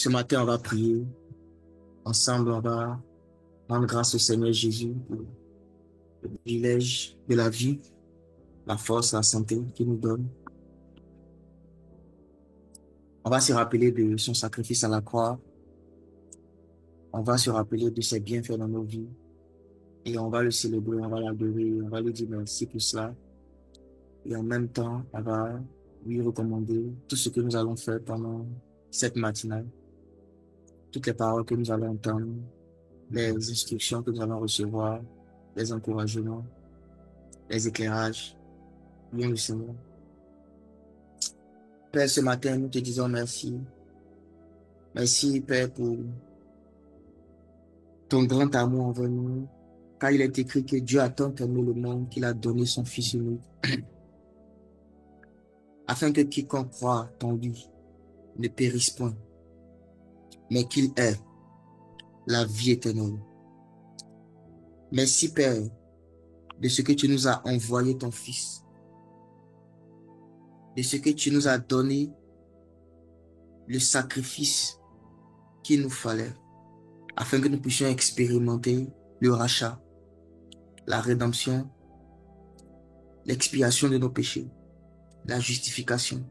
Ce matin, on va prier. Ensemble, on va rendre grâce au Seigneur Jésus pour le privilège de la vie, la force, la santé qu'il nous donne. On va se rappeler de son sacrifice à la croix. On va se rappeler de ses bienfaits dans nos vies. Et on va le célébrer, on va l'adorer, on va lui dire merci pour cela. Et en même temps, on va lui recommander tout ce que nous allons faire pendant cette matinale. Toutes les paroles que nous allons entendre, les instructions que nous allons recevoir, les encouragements, les éclairages. Bien le Seigneur. Père, ce matin, nous te disons merci. Merci, Père, pour ton grand amour envers nous. Car il est écrit que Dieu a tant aimé le monde qu'il a donné son Fils unique, afin que quiconque croit en lui ne périsse point, mais qu'il ait la vie éternelle. Merci, Père, de ce que tu nous as envoyé ton Fils, de ce que tu nous as donné le sacrifice qu'il nous fallait, afin que nous puissions expérimenter le rachat, la rédemption, l'expiation de nos péchés, la justification.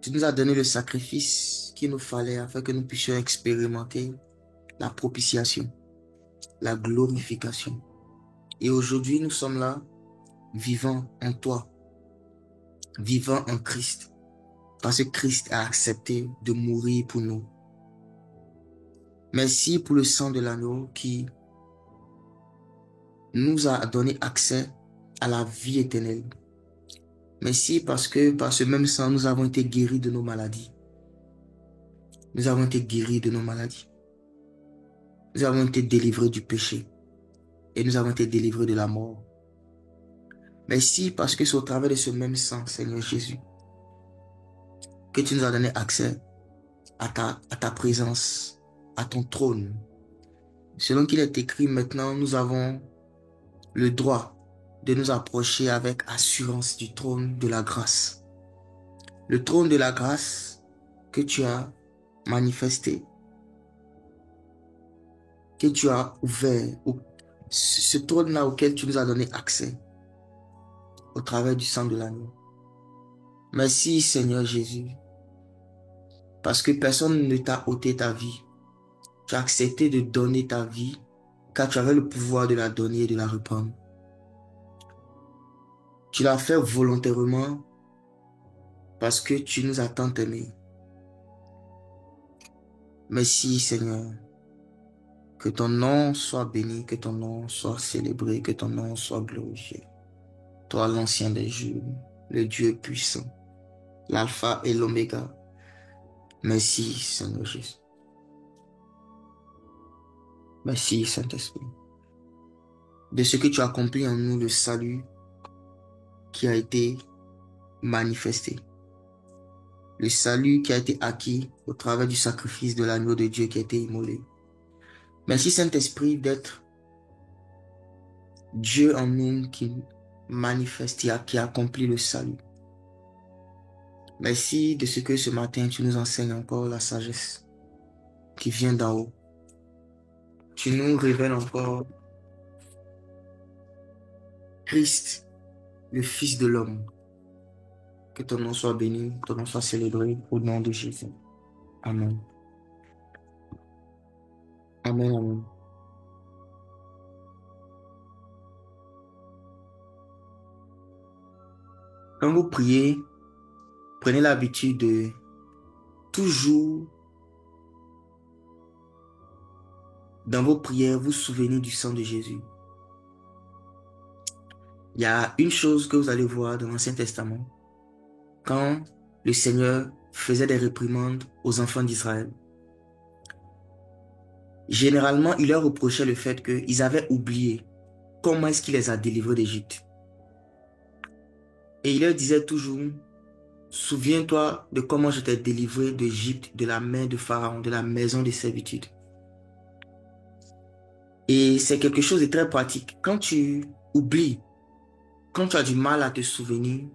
Tu nous as donné le sacrifice qu'il nous fallait afin que nous puissions expérimenter la propitiation, la glorification. Et aujourd'hui, nous sommes là, vivant en toi, vivant en Christ, parce que Christ a accepté de mourir pour nous. Merci pour le sang de l'agneau qui nous a donné accès à la vie éternelle. Merci parce que par ce même sang, nous avons été guéris de nos maladies. Nous avons été guéris de nos maladies. Nous avons été délivrés du péché. Et nous avons été délivrés de la mort. Merci parce que c'est au travers de ce même sang, Seigneur Jésus, que tu nous as donné accès à ta présence, à ton trône. Selon qu'il est écrit, maintenant, nous avons le droit de nous approcher avec assurance du trône de la grâce. Le trône de la grâce que tu as manifesté, que tu as ouvert, ce trône-là auquel tu nous as donné accès au travers du sang de l'agneau. Merci Seigneur Jésus, parce que personne ne t'a ôté ta vie. Tu as accepté de donner ta vie, car tu avais le pouvoir de la donner et de la reprendre. Tu l'as fait volontairement parce que tu nous as tant aimés. Merci Seigneur. Que ton nom soit béni, que ton nom soit célébré, que ton nom soit glorifié. Toi, l'ancien des jours, le Dieu puissant, l'alpha et l'oméga. Merci Seigneur Jésus. Merci Saint-Esprit. De ce que tu as accompli en nous, le salut qui a été manifesté. Le salut qui a été acquis au travers du sacrifice de l'agneau de Dieu qui a été immolé. Merci Saint-Esprit d'être Dieu en nous qui manifeste, qui accomplit le salut. Merci de ce que ce matin tu nous enseignes encore la sagesse qui vient d'en haut. Tu nous révèles encore Christ, le Fils de l'homme. Que ton nom soit béni, que ton nom soit célébré au nom de Jésus. Amen. Amen, amen. Quand vous priez, prenez l'habitude de toujours, dans vos prières, vous souvenir du sang de Jésus. Il y a une chose que vous allez voir dans l'Ancien Testament. Quand le Seigneur faisait des réprimandes aux enfants d'Israël, généralement, il leur reprochait le fait qu'ils avaient oublié comment est-ce qu'il les a délivrés d'Égypte. Et il leur disait toujours, souviens-toi de comment je t'ai délivré d'Égypte, de la main de Pharaon, de la maison de servitude. Et c'est quelque chose de très pratique. Quand tu oublies, quand tu as du mal à te souvenir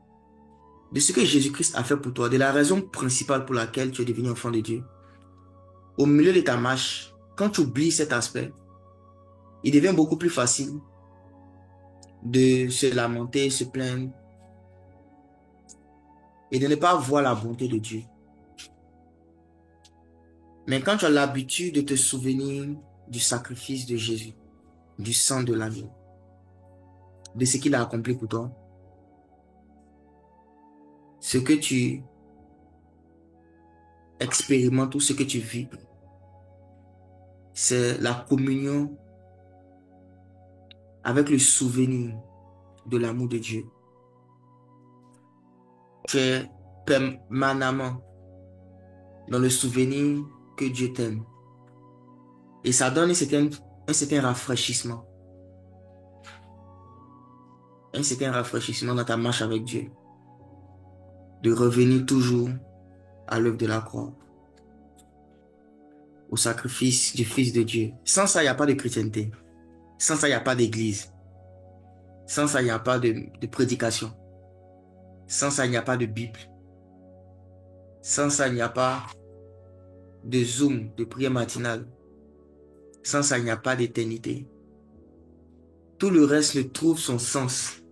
de ce que Jésus-Christ a fait pour toi, de la raison principale pour laquelle tu es devenu enfant de Dieu, au milieu de ta marche, quand tu oublies cet aspect, il devient beaucoup plus facile de se lamenter, se plaindre et de ne pas voir la bonté de Dieu. Mais quand tu as l'habitude de te souvenir du sacrifice de Jésus, du sang de l'agneau, de ce qu'il a accompli pour toi, ce que tu expérimentes ou ce que tu vis, c'est la communion avec le souvenir de l'amour de Dieu. Tu es permanemment dans le souvenir que Dieu t'aime. Et ça donne un certain rafraîchissement. Un certain rafraîchissement dans ta marche avec Dieu. De revenir toujours à l'œuvre de la croix. Au sacrifice du Fils de Dieu. Sans ça, il n'y a pas de chrétienté. Sans ça, il n'y a pas d'église. Sans ça, il n'y a pas de prédication. Sans ça, il n'y a pas de Bible. Sans ça, il n'y a pas de Zoom, de prière matinale. Sans ça, il n'y a pas d'éternité. Tout le reste ne trouve son sens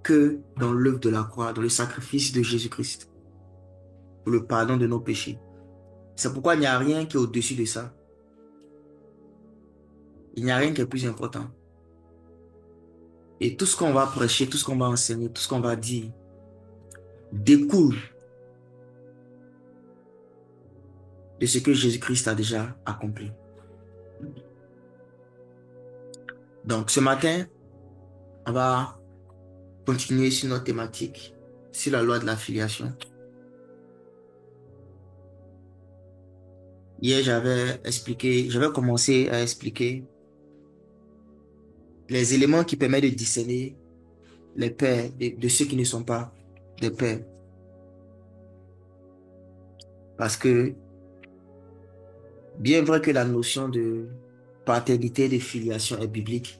que dans l'œuvre de la croix, dans le sacrifice de Jésus-Christ, pour le pardon de nos péchés. C'est pourquoi il n'y a rien qui est au-dessus de ça. Il n'y a rien qui est plus important. Et tout ce qu'on va prêcher, tout ce qu'on va enseigner, tout ce qu'on va dire, découle de ce que Jésus-Christ a déjà accompli. Donc ce matin, on va continuer sur notre thématique, sur la loi de la filiation. Hier, j'avais commencé à expliquer les éléments qui permettent de discerner les pères de ceux qui ne sont pas des pères. Parce que, bien vrai que la notion de paternité, de filiation est biblique,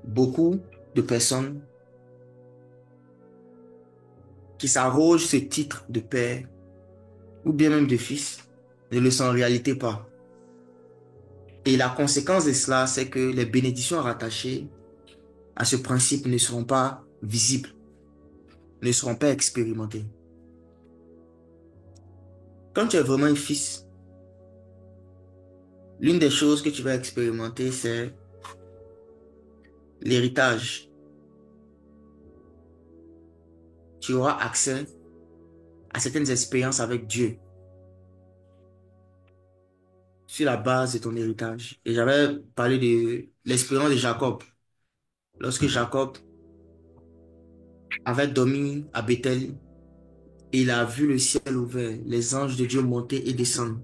beaucoup de personnes qui s'arrogent ce titre de père ou bien même de fils ne le sont en réalité pas. Et la conséquence de cela, c'est que les bénédictions rattachées à ce principe ne seront pas visibles, ne seront pas expérimentées. Quand tu es vraiment un fils, l'une des choses que tu vas expérimenter, c'est l'héritage. Tu auras accès à certaines expériences avec Dieu sur la base de ton héritage. Et j'avais parlé de l'expérience de Jacob. Lorsque Jacob avait dormi à Bethel, il a vu le ciel ouvert, les anges de Dieu monter et descendre.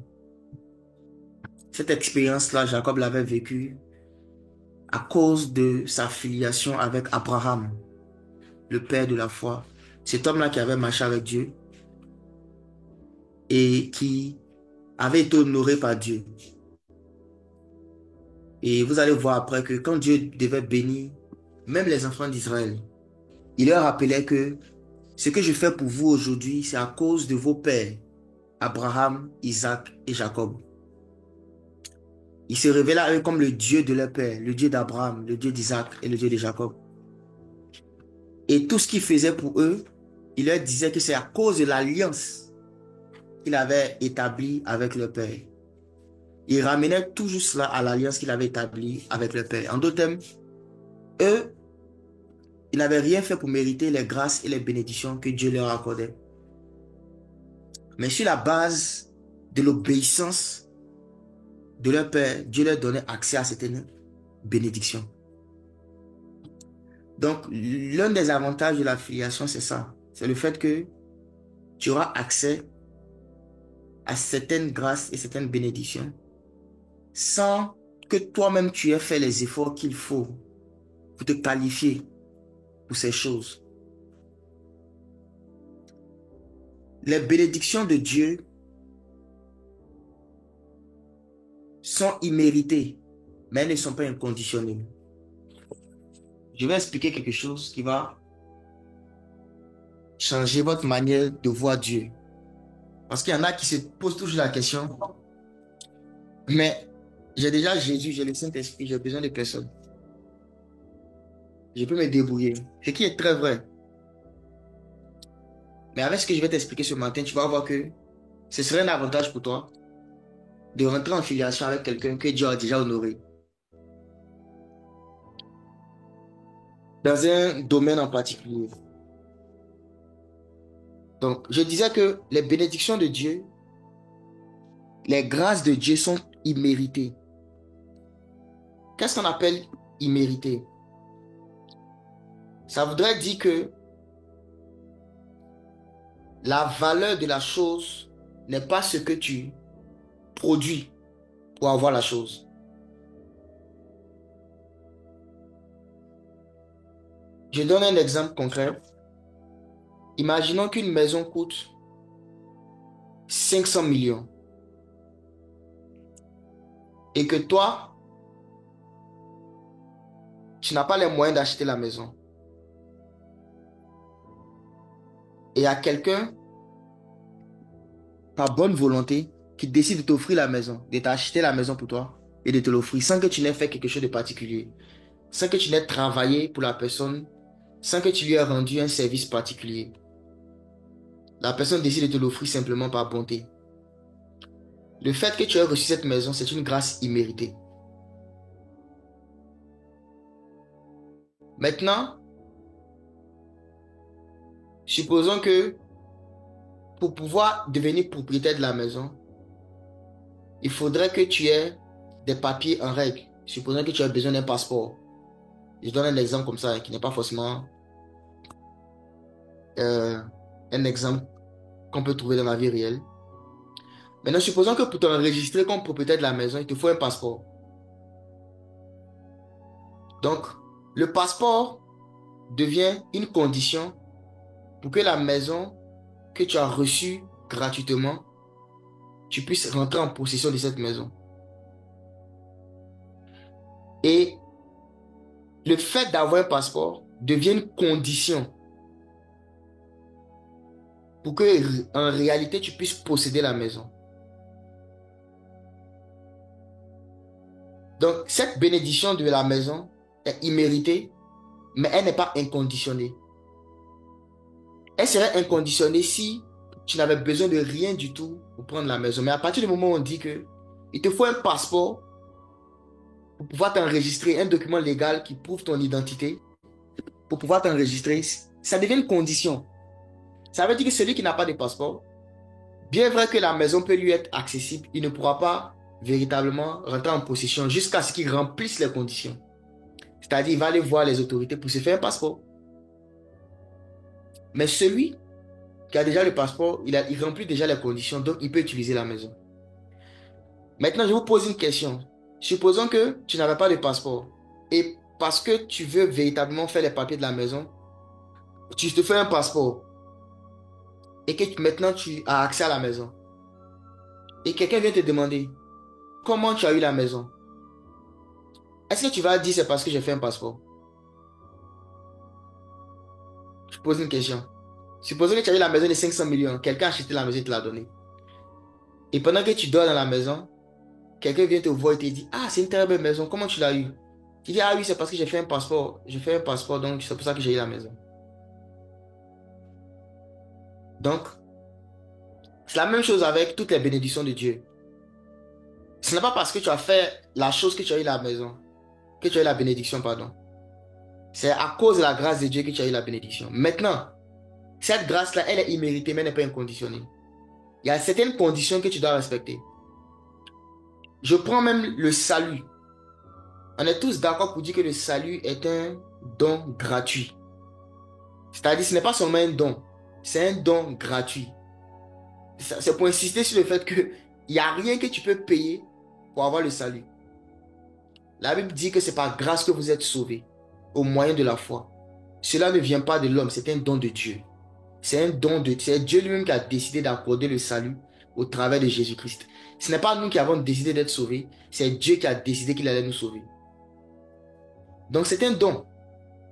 Cette expérience-là, Jacob l'avait vécue à cause de sa filiation avec Abraham, le père de la foi. Cet homme-là qui avait marché avec Dieu et qui avait été honoré par Dieu. Et vous allez voir après que quand Dieu devait bénir même les enfants d'Israël, il leur rappelait que ce que je fais pour vous aujourd'hui, c'est à cause de vos pères, Abraham, Isaac et Jacob. Il se révéla à eux comme le Dieu de leur père, le Dieu d'Abraham, le Dieu d'Isaac et le Dieu de Jacob. Et tout ce qu'il faisait pour eux, il leur disait que c'est à cause de l'alliance qu'il avait établie avec leur père. Il ramenait toujours cela à l'alliance qu'il avait établie avec leur père. En d'autres termes, eux, ils n'avaient rien fait pour mériter les grâces et les bénédictions que Dieu leur accordait. Mais sur la base de l'obéissance de leur père, Dieu leur donnait accès à certaines bénédictions. Donc, l'un des avantages de la filiation, c'est ça. C'est le fait que tu auras accès à certaines grâces et certaines bénédictions sans que toi-même tu aies fait les efforts qu'il faut pour te qualifier pour ces choses. Les bénédictions de Dieu sont imméritées, mais elles ne sont pas inconditionnelles. Je vais expliquer quelque chose qui va changer votre manière de voir Dieu. Parce qu'il y en a qui se posent toujours la question, mais j'ai déjà Jésus, j'ai le Saint-Esprit, j'ai besoin de personne. Je peux me débrouiller. Ce qui est très vrai. Mais avec ce que je vais t'expliquer ce matin, tu vas voir que ce serait un avantage pour toi de rentrer en filiation avec quelqu'un que Dieu a déjà honoré dans un domaine en particulier. Donc, je disais que les bénédictions de Dieu, les grâces de Dieu sont imméritées. Qu'est-ce qu'on appelle immérité? Ça voudrait dire que la valeur de la chose n'est pas ce que tu produis pour avoir la chose. Je donne un exemple concret. Imaginons qu'une maison coûte 500 millions et que toi, tu n'as pas les moyens d'acheter la maison. Et il y a quelqu'un, par bonne volonté, qui décide de t'offrir la maison, de t'acheter la maison pour toi et de te l'offrir sans que tu n'aies fait quelque chose de particulier, sans que tu n'aies travaillé pour la personne, sans que tu lui aies rendu un service particulier. La personne décide de te l'offrir simplement par bonté. Le fait que tu aies reçu cette maison, c'est une grâce imméritée. Maintenant, supposons que pour pouvoir devenir propriétaire de la maison, il faudrait que tu aies des papiers en règle. Supposons que tu as besoin d'un passeport. Je donne un exemple comme ça, qui n'est pas forcément euh, un exemple qu'on peut trouver dans la vie réelle. Maintenant, supposons que pour t'enregistrer comme propriétaire de la maison, il te faut un passeport. Donc, le passeport devient une condition pour que la maison que tu as reçue gratuitement, tu puisses rentrer en possession de cette maison. Et le fait d'avoir un passeport devient une condition pour que, en réalité, tu puisses posséder la maison. Donc, cette bénédiction de la maison est imméritée, mais elle n'est pas inconditionnée. Elle serait inconditionnée si tu n'avais besoin de rien du tout pour prendre la maison. Mais à partir du moment où on dit que il te faut un passeport pour pouvoir t'enregistrer, un document légal qui prouve ton identité, pour pouvoir t'enregistrer, ça devient une condition. Ça veut dire que celui qui n'a pas de passeport, bien vrai que la maison peut lui être accessible, il ne pourra pas véritablement rentrer en possession jusqu'à ce qu'il remplisse les conditions. C'est-à-dire, il va aller voir les autorités pour se faire un passeport. Mais celui qui a déjà le passeport, il remplit déjà les conditions, donc il peut utiliser la maison. Maintenant, je vous pose une question. Supposons que tu n'avais pas de passeport et parce que tu veux véritablement faire les papiers de la maison, tu te fais un passeport et que maintenant tu as accès à la maison. Et quelqu'un vient te demander comment tu as eu la maison. Est-ce que tu vas dire c'est parce que j'ai fait un passeport? Je pose une question. Supposons que tu as eu la maison de 500 millions, quelqu'un a acheté la maison et te l'a donnée. Et pendant que tu dors dans la maison, quelqu'un vient te voir et te dit, ah, c'est une très belle maison, comment tu l'as eu? Tu dis, ah oui, c'est parce que j'ai fait un passeport. J'ai fait un passeport, donc c'est pour ça que j'ai eu la maison. Donc, c'est la même chose avec toutes les bénédictions de Dieu. Ce n'est pas parce que tu as fait la chose que tu as eu la maison, que tu as eu la bénédiction, pardon. C'est à cause de la grâce de Dieu que tu as eu la bénédiction. Maintenant, cette grâce-là, elle est imméritée, mais elle n'est pas inconditionnée. Il y a certaines conditions que tu dois respecter. Je prends même le salut. On est tous d'accord pour dire que le salut est un don gratuit. C'est-à-dire, ce n'est pas seulement un don, c'est un don gratuit. C'est pour insister sur le fait qu'il n'y a rien que tu peux payer pour avoir le salut. La Bible dit que c'est par grâce que vous êtes sauvés, au moyen de la foi. Cela ne vient pas de l'homme, c'est un don de Dieu. C'est un don de Dieu. C'est Dieu lui-même qui a décidé d'accorder le salut au travers de Jésus-Christ. Ce n'est pas nous qui avons décidé d'être sauvés, c'est Dieu qui a décidé qu'il allait nous sauver. Donc c'est un don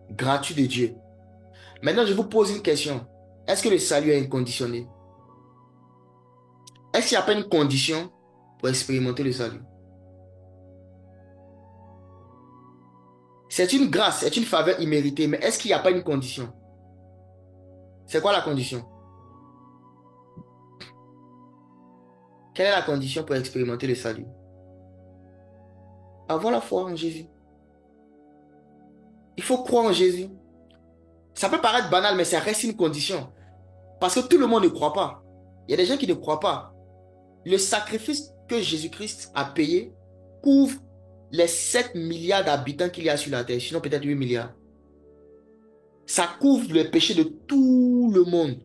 gratuit de Dieu. Maintenant, je vous pose une question. Est-ce que le salut est inconditionné? Est-ce qu'il n'y a pas une condition pour expérimenter le salut? C'est une grâce, c'est une faveur imméritée, mais est-ce qu'il n'y a pas une condition? C'est quoi la condition? Quelle est la condition pour expérimenter le salut? Avoir la foi en Jésus. Il faut croire en Jésus. Ça peut paraître banal, mais ça reste une condition. Parce que tout le monde ne croit pas. Il y a des gens qui ne croient pas. Le sacrifice que Jésus-Christ a payé couvre les 7 milliards d'habitants qu'il y a sur la terre, sinon peut-être 8 milliards. Ça couvre le péché de tout le monde.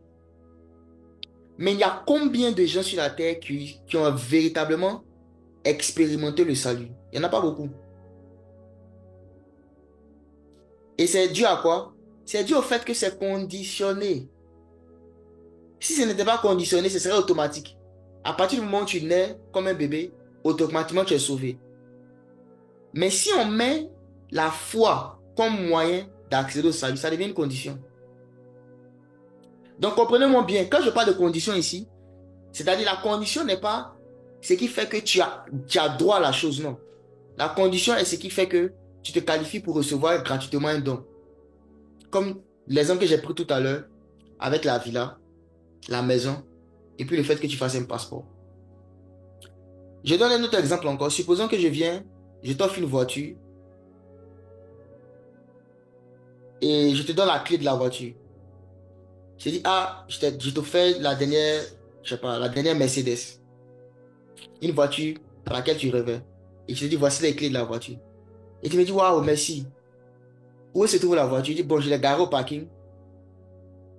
Mais il y a combien de gens sur la terre qui ont véritablement expérimenté le salut? Il n'y en a pas beaucoup. Et c'est dû à quoi? C'est dû au fait que c'est conditionné. Si ce n'était pas conditionné, ce serait automatique. À partir du moment où tu nais comme un bébé, automatiquement tu es sauvé. Mais si on met la foi comme moyen d'accéder au salut, ça devient une condition. Donc comprenez-moi bien, quand je parle de condition ici, c'est-à-dire la condition n'est pas ce qui fait que tu as droit à la chose, non. La condition est ce qui fait que tu te qualifies pour recevoir gratuitement un don. Comme l'exemple que j'ai pris tout à l'heure avec la villa, la maison, et puis le fait que tu fasses un passeport. Je donne un autre exemple encore. Supposons que je viens, je t'offre une voiture et je te donne la clé de la voiture. Je dis, ah, je te fais la dernière, je sais pas, la dernière Mercedes. Une voiture à laquelle tu rêvais. Et je te dis, voici les clés de la voiture. Et tu me dis, waouh, merci. Où se trouve la voiture? Je dis, bon, je l'ai garée au parking.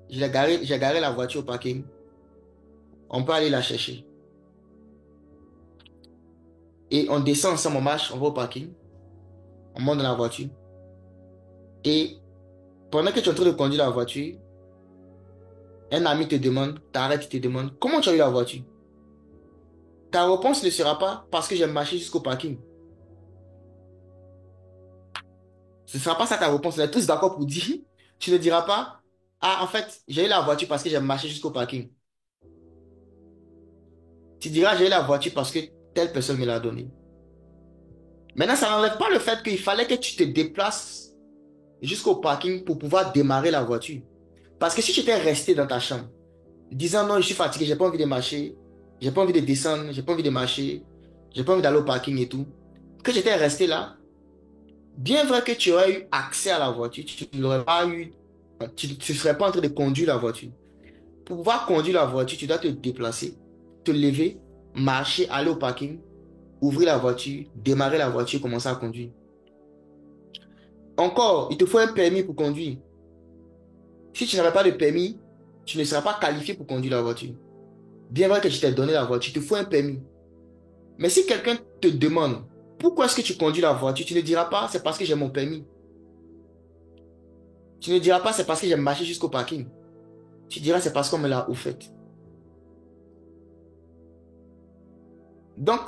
J'ai garé la voiture au parking. On peut aller la chercher. Et on descend ensemble, on marche, on va au parking. On monte dans la voiture. Et pendant que tu es en train de conduire la voiture, un ami te demande, t'arrêtes, il te demande, comment tu as eu la voiture? Ta réponse ne sera pas parce que j'ai marché jusqu'au parking. Ce ne sera pas ça ta réponse. On est tous d'accord pour dire. Tu ne diras pas, ah, en fait, j'ai eu la voiture parce que j'ai marché jusqu'au parking. Tu diras, j'ai eu la voiture parce que telle personne me l'a donnée. Maintenant, ça n'enlève pas le fait qu'il fallait que tu te déplaces jusqu'au parking pour pouvoir démarrer la voiture. Parce que si tu étais resté dans ta chambre, disant non, je suis fatigué, j'ai pas envie de marcher, j'ai pas envie de descendre, j'ai pas envie de marcher, j'ai pas envie d'aller au parking et tout, que j'étais resté là, bien vrai que tu aurais eu accès à la voiture, tu n'aurais pas eu, tu ne serais pas en train de conduire la voiture. Pour pouvoir conduire la voiture, tu dois te déplacer, te lever, marcher, aller au parking, ouvrir la voiture, démarrer la voiture, commencer à conduire. Encore, il te faut un permis pour conduire. Si tu n'avais pas de permis, tu ne seras pas qualifié pour conduire la voiture. Bien vrai que je t'ai donné la voiture, il te faut un permis. Mais si quelqu'un te demande pourquoi est-ce que tu conduis la voiture, tu ne diras pas c'est parce que j'ai mon permis. Tu ne diras pas c'est parce que j'ai marché jusqu'au parking. Tu diras c'est parce qu'on me l'a offert. Donc,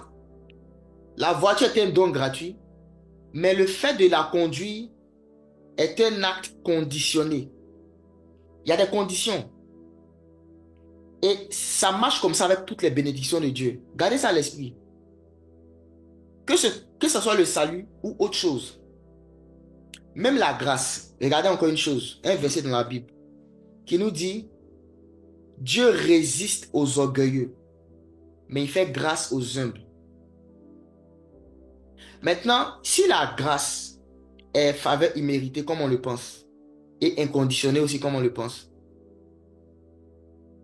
la voiture est un don gratuit, mais le fait de la conduire est un acte conditionné. Il y a des conditions. Et ça marche comme ça avec toutes les bénédictions de Dieu. Gardez ça à l'esprit. Que ce soit le salut ou autre chose. Même la grâce. Regardez encore une chose. Un verset dans la Bible qui nous dit Dieu résiste aux orgueilleux, mais il fait grâce aux humbles. Maintenant, si la grâce est faveur imméritée comme on le pense, et inconditionnée aussi comme on le pense,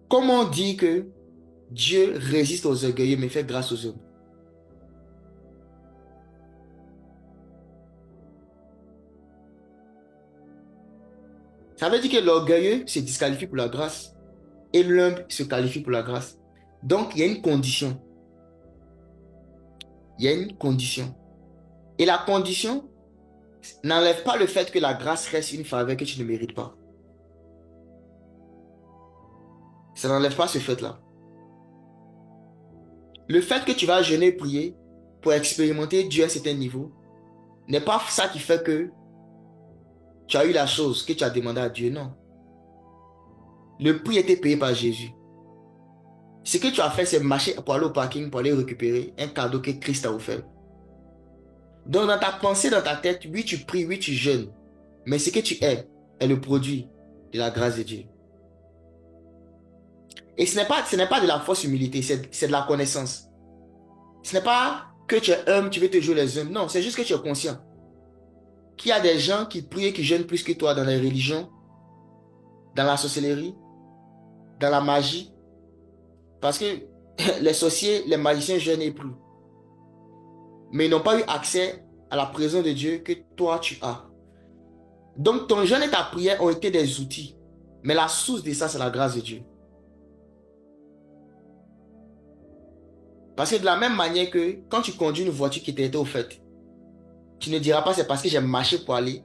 comment on dit que Dieu résiste aux orgueilleux, mais fait grâce aux humbles? Ça veut dire que l'orgueilleux se disqualifie pour la grâce, et l'humble se qualifie pour la grâce. Donc, il y a une condition. Il y a une condition. Et la condition n'enlève pas le fait que la grâce reste une faveur que tu ne mérites pas. Ça n'enlève pas ce fait-là. Le fait que tu vas jeûner et prier pour expérimenter Dieu à un certain niveau n'est pas ça qui fait que tu as eu la chose que tu as demandé à Dieu, non. Le prix était payé par Jésus. Ce que tu as fait, c'est marcher pour aller au parking, pour aller récupérer un cadeau que Christ a offert. Donc, dans ta pensée, dans ta tête, oui, tu pries, oui, tu jeûnes. Mais ce que tu es le produit de la grâce de Dieu. Et ce n'est pas de la fausse humilité, c'est de la connaissance. Ce n'est pas que tu es humble, tu veux te jouer les hommes. Non, c'est juste que tu es conscient qu'il y a des gens qui prient et qui jeûnent plus que toi dans les religions, dans la sorcellerie, dans la magie. Parce que les sorciers, les magiciens jeûnent et prient. Mais ils n'ont pas eu accès à la présence de Dieu que toi tu as. Donc ton jeûne et ta prière ont été des outils. Mais la source de ça, c'est la grâce de Dieu. Parce que de la même manière que quand tu conduis une voiture qui t'était offerte, tu ne diras pas c'est parce que j'ai marché pour aller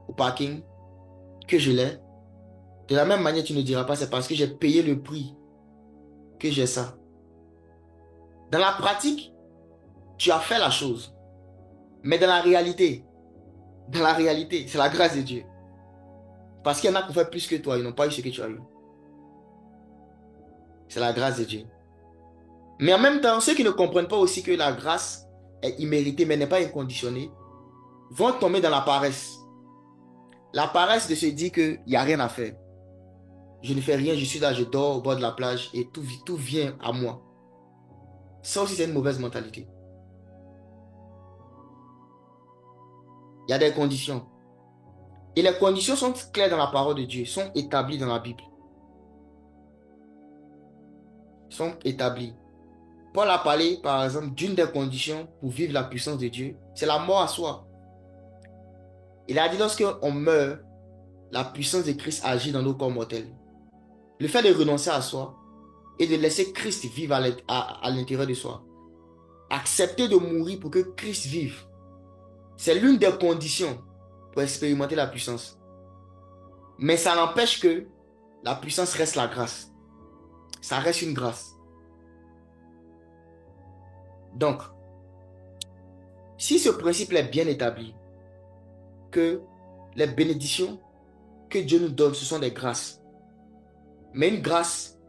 au parking que je l'ai. De la même manière, tu ne diras pas c'est parce que j'ai payé le prix que j'ai ça. Dans la pratique, tu as fait la chose. Mais dans la réalité, c'est la grâce de Dieu. Parce qu'il y en a qui ont fait plus que toi, ils n'ont pas eu ce que tu as eu. C'est la grâce de Dieu. Mais en même temps, ceux qui ne comprennent pas aussi que la grâce est imméritée, mais n'est pas inconditionnée, vont tomber dans la paresse. La paresse de se dire qu'il n'y a rien à faire. Je ne fais rien, je suis là, je dors au bord de la plage et tout vient à moi. Ça aussi, c'est une mauvaise mentalité. Il y a des conditions. Et les conditions sont claires dans la parole de Dieu, sont établies dans la Bible. Sont établies. Paul a parlé, par exemple, d'une des conditions pour vivre la puissance de Dieu, c'est la mort à soi. Il a dit, lorsqu'on meurt, la puissance de Christ agit dans nos corps mortels. Le fait de renoncer à soi et de laisser Christ vivre à l'intérieur de soi. Accepter de mourir pour que Christ vive. C'est l'une des conditions pour expérimenter la puissance. Mais ça n'empêche que la puissance reste la grâce. Ça reste une grâce. Donc, si ce principe est bien établi, que les bénédictions que Dieu nous donne, ce sont des grâces. Mais une grâce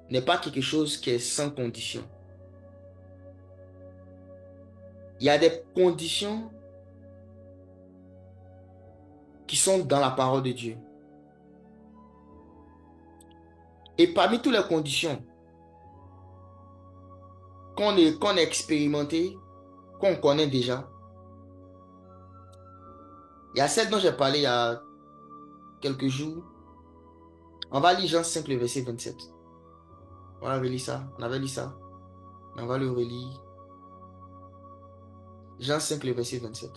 n'est pas quelque chose qui est sans condition. Il y a des conditions qui sont dans la parole de Dieu. Et parmi toutes les conditions qu'on a expérimentées, qu'on connaît déjà, il y a celle dont j'ai parlé il y a quelques jours. On va lire Jean 5, le verset 27. On a relire ça. On avait lu ça. Mais on va le relire. Jean 5, le verset 27.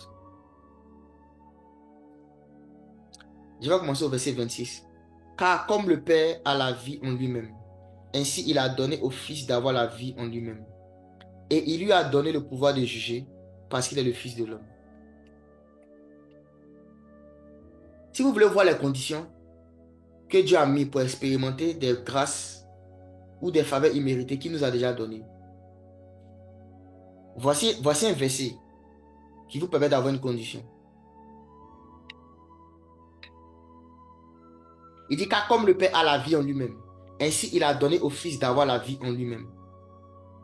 Je vais commencer au verset 26. Car comme le Père a la vie en lui-même, ainsi il a donné au Fils d'avoir la vie en lui-même. Et il lui a donné le pouvoir de juger parce qu'il est le Fils de l'homme. Si vous voulez voir les conditions que Dieu a mis pour expérimenter des grâces ou des faveurs imméritées qu'il nous a déjà données, voici un verset qui vous permet d'avoir une condition. Il dit car comme le Père a la vie en lui-même, ainsi il a donné au Fils d'avoir la vie en lui-même.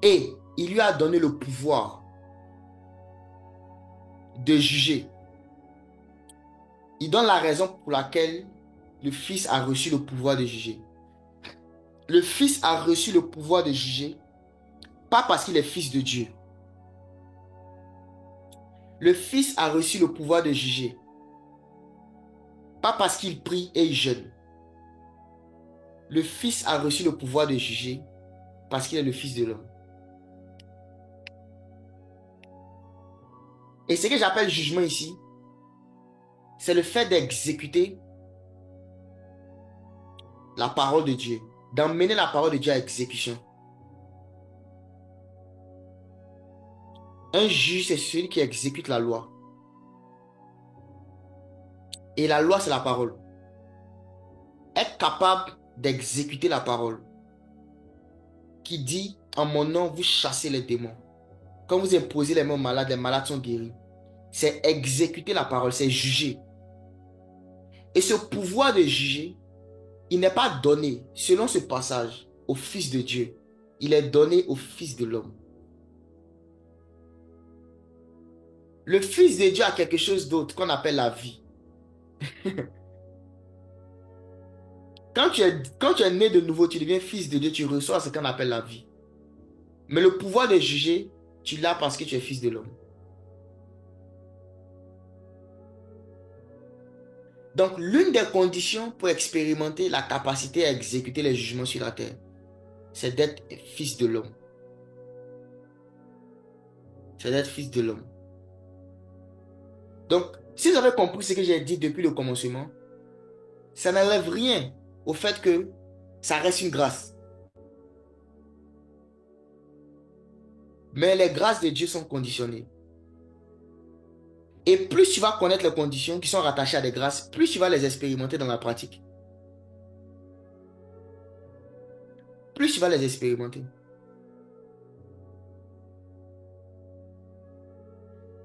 Et il lui a donné le pouvoir de juger. Il donne la raison pour laquelle le Fils a reçu le pouvoir de juger. Le Fils a reçu le pouvoir de juger, pas parce qu'il est fils de Dieu. Le Fils a reçu le pouvoir de juger, pas parce qu'il prie et il jeûne. Le Fils a reçu le pouvoir de juger parce qu'il est le Fils de l'homme. Et ce que j'appelle jugement ici, c'est le fait d'exécuter la parole de Dieu, d'emmener la parole de Dieu à exécution. Un juge, c'est celui qui exécute la loi. Et la loi, c'est la parole. Être capable d'exécuter la parole qui dit, en mon nom, vous chassez les démons. Quand vous imposez les mains aux malades, les malades sont guéris. C'est exécuter la parole, c'est juger. Et ce pouvoir de juger, il n'est pas donné, selon ce passage, au Fils de Dieu, il est donné au Fils de l'homme. Le Fils de Dieu a quelque chose d'autre qu'on appelle la vie. Quand tu es né de nouveau, tu deviens fils de Dieu, tu reçois ce qu'on appelle la vie. Mais le pouvoir de juger, tu l'as parce que tu es fils de l'homme. Donc, l'une des conditions pour expérimenter la capacité à exécuter les jugements sur la terre, c'est d'être fils de l'homme. C'est d'être fils de l'homme. Donc, si vous avez compris ce que j'ai dit depuis le commencement, ça n'enlève rien au fait que ça reste une grâce. Mais les grâces de Dieu sont conditionnées. Et plus tu vas connaître les conditions qui sont rattachées à des grâces, plus tu vas les expérimenter dans la pratique. Plus tu vas les expérimenter.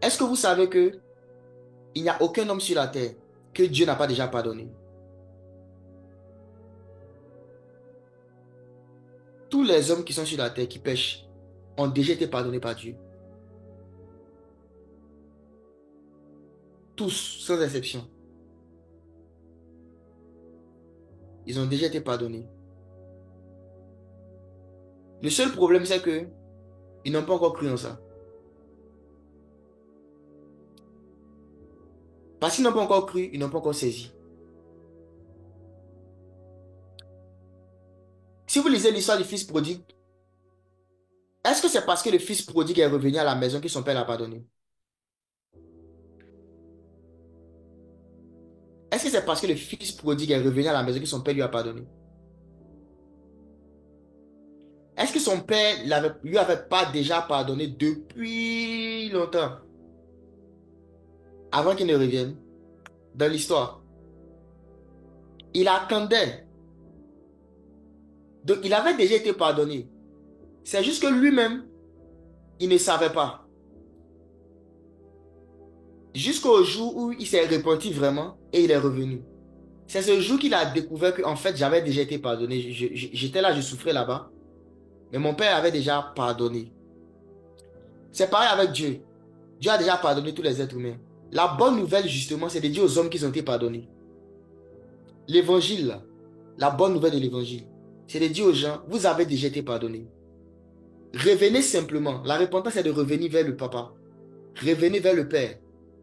Est-ce que vous savez que il n'y a aucun homme sur la terre que Dieu n'a pas déjà pardonné? Tous les hommes qui sont sur la terre, qui pêchent, ont déjà été pardonnés par Dieu. Tous, sans exception. Ils ont déjà été pardonnés. Le seul problème, c'est que ils n'ont pas encore cru en ça. Parce qu'ils n'ont pas encore cru, ils n'ont pas encore saisi. Si vous lisez l'histoire du fils prodigue, est-ce que c'est parce que le fils prodigue est revenu à la maison que son père l'a pardonné? Est-ce que c'est parce que le fils prodigue est revenu à la maison que son père lui a pardonné? Est-ce que son père lui avait pas déjà pardonné depuis longtemps, avant qu'il ne revienne dans l'histoire? Il attendait. Donc, il avait déjà été pardonné. C'est juste que lui-même, il ne savait pas. Jusqu'au jour où il s'est repenti vraiment et il est revenu. C'est ce jour qu'il a découvert qu'en fait, j'avais déjà été pardonné. J'étais là, je souffrais là-bas. Mais mon père avait déjà pardonné. C'est pareil avec Dieu. Dieu a déjà pardonné tous les êtres humains. La bonne nouvelle, justement, c'est de dire aux hommes qu'ils ont été pardonnés. L'évangile, la bonne nouvelle de l'évangile, c'est de dire aux gens, vous avez déjà été pardonnés. Revenez simplement. La repentance, c'est de revenir vers le papa. Revenez vers le Père.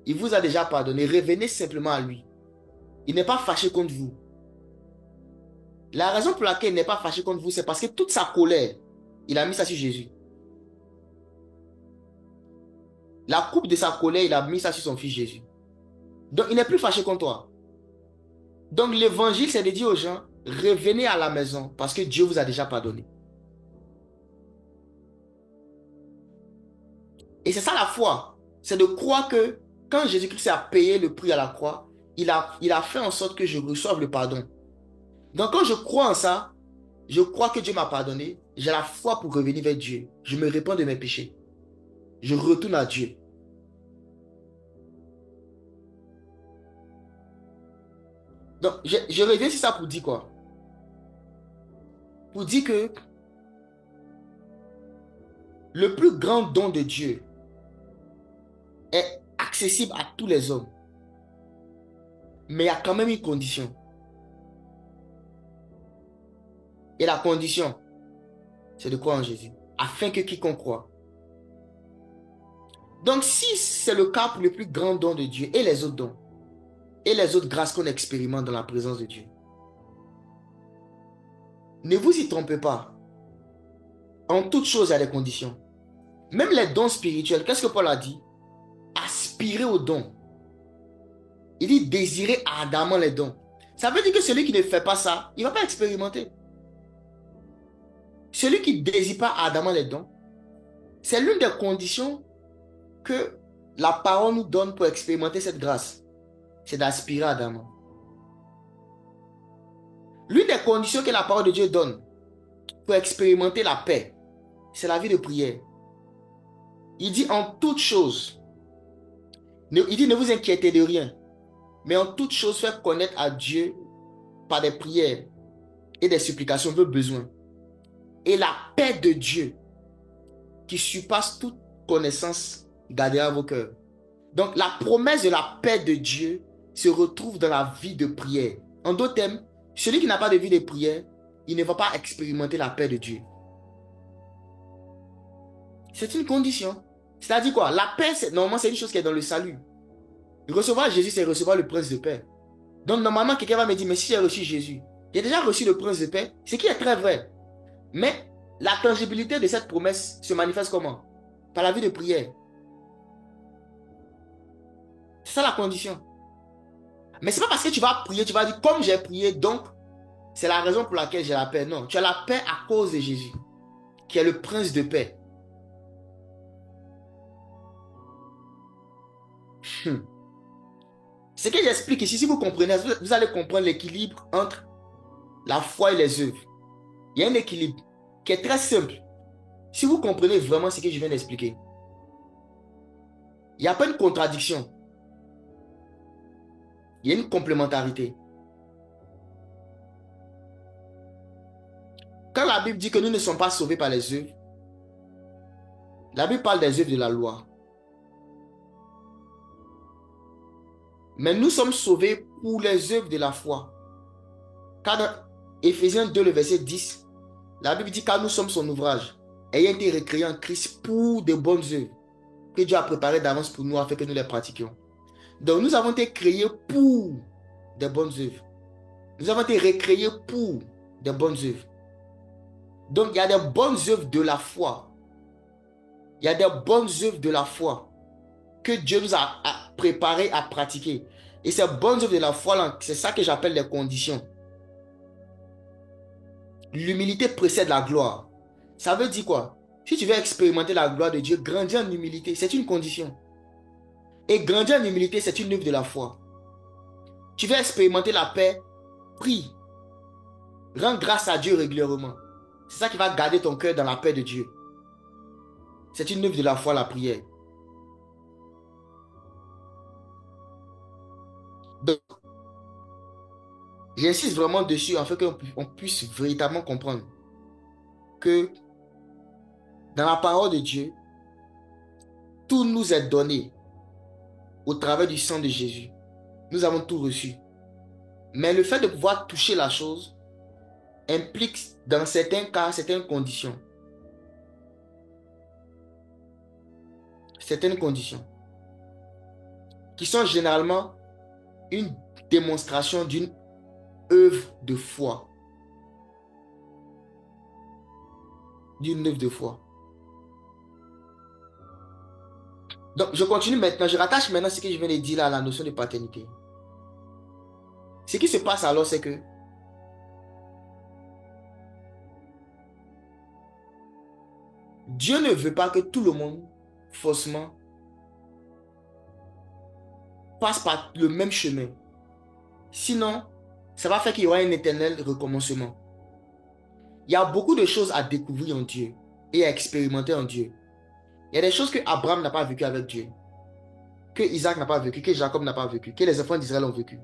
Il vous a déjà pardonné. Revenez simplement à lui. Il n'est pas fâché contre vous. La raison pour laquelle il n'est pas fâché contre vous, c'est parce que toute sa colère, il a mis ça sur Jésus. La coupe de sa colère, il a mis ça sur son fils Jésus. Donc, il n'est plus fâché contre toi. Donc, l'évangile, c'est de dire aux gens, revenez à la maison parce que Dieu vous a déjà pardonné. Et c'est ça la foi. C'est de croire que quand Jésus-Christ a payé le prix à la croix, il a fait en sorte que je reçoive le pardon. Donc, quand je crois en ça, je crois que Dieu m'a pardonné. J'ai la foi pour revenir vers Dieu. Je me répands de mes péchés. Je retourne à Dieu. Donc, je reviens sur ça pour dire quoi? Pour dire que le plus grand don de Dieu est accessible à tous les hommes. Mais il y a quand même une condition. Et la condition, c'est de croire en Jésus. Afin que quiconque croit. Donc, si c'est le cas pour le plus grand don de Dieu et les autres dons, et les autres grâces qu'on expérimente dans la présence de Dieu, ne vous y trompez pas. En toute chose, il y a des conditions. Même les dons spirituels, qu'est-ce que Paul a dit? Aspirer aux dons. Il dit désirer ardemment les dons. Ça veut dire que celui qui ne fait pas ça, il ne va pas expérimenter. Celui qui ne désire pas ardemment les dons, c'est l'une des conditions que la parole nous donne pour expérimenter cette grâce. C'est d'aspirer ardemment. L'une des conditions que la parole de Dieu donne pour expérimenter la paix, c'est la vie de prière. Il dit en toute chose, il dit ne vous inquiétez de rien, mais en toute chose faire connaître à Dieu par des prières et des supplications vos besoins. Et la paix de Dieu, qui surpasse toute connaissance, gardera vos cœurs. Donc, la promesse de la paix de Dieu se retrouve dans la vie de prière. En d'autres termes, celui qui n'a pas de vie de prière, il ne va pas expérimenter la paix de Dieu. C'est une condition. C'est-à-dire quoi? La paix, normalement, c'est une chose qui est dans le salut. Recevoir Jésus, c'est recevoir le prince de paix. Donc, normalement, quelqu'un va me dire, mais si j'ai reçu Jésus, j'ai déjà reçu le prince de paix, ce qui est très vrai. Mais la tangibilité de cette promesse se manifeste comment? Par la vie de prière. C'est ça la condition. Mais ce n'est pas parce que tu vas prier, tu vas dire, comme j'ai prié, donc, c'est la raison pour laquelle j'ai la paix. Non, tu as la paix à cause de Jésus, qui est le prince de paix. Ce que j'explique ici, si vous comprenez, vous allez comprendre l'équilibre entre la foi et les œuvres. Il y a un équilibre qui est très simple. Si vous comprenez vraiment ce que je viens d'expliquer, il n'y a pas une contradiction. Il y a une complémentarité. Quand la Bible dit que nous ne sommes pas sauvés par les œuvres, la Bible parle des œuvres de la loi. Mais nous sommes sauvés pour les œuvres de la foi. Car dans Éphésiens 2, le verset 10, la Bible dit, car nous sommes son ouvrage, ayant été recréés en Christ pour de bonnes œuvres, que Dieu a préparées d'avance pour nous afin que nous les pratiquions. Donc nous avons été créés pour des bonnes œuvres. Nous avons été recréés pour des bonnes œuvres. Donc il y a des bonnes œuvres de la foi. Il y a des bonnes œuvres de la foi que Dieu nous a préparées à pratiquer. Et ces bonnes œuvres de la foi, c'est ça que j'appelle les conditions. L'humilité précède la gloire. Ça veut dire quoi? Si tu veux expérimenter la gloire de Dieu, grandir en humilité, c'est une condition. Et grandir en humilité, c'est une œuvre de la foi. Tu veux expérimenter la paix, prie. Rends grâce à Dieu régulièrement. C'est ça qui va garder ton cœur dans la paix de Dieu. C'est une œuvre de la foi, la prière. Donc, j'insiste vraiment dessus afin qu'on puisse véritablement comprendre que dans la parole de Dieu, tout nous est donné au travers du sang de Jésus. Nous avons tout reçu. Mais le fait de pouvoir toucher la chose implique dans certains cas, certaines conditions. Certaines conditions qui sont généralement une démonstration d'une œuvre de foi. D'une œuvre de foi. Donc, je continue maintenant. Je rattache maintenant ce que je viens de dire là à la notion de paternité. Ce qui se passe alors, c'est que Dieu ne veut pas que tout le monde, faussement, passe par le même chemin. Sinon, ça va faire qu'il y aura un éternel recommencement. Il y a beaucoup de choses à découvrir en Dieu et à expérimenter en Dieu. Il y a des choses que Abraham n'a pas vécues avec Dieu, que Isaac n'a pas vécu, que Jacob n'a pas vécu, que les enfants d'Israël ont vécu.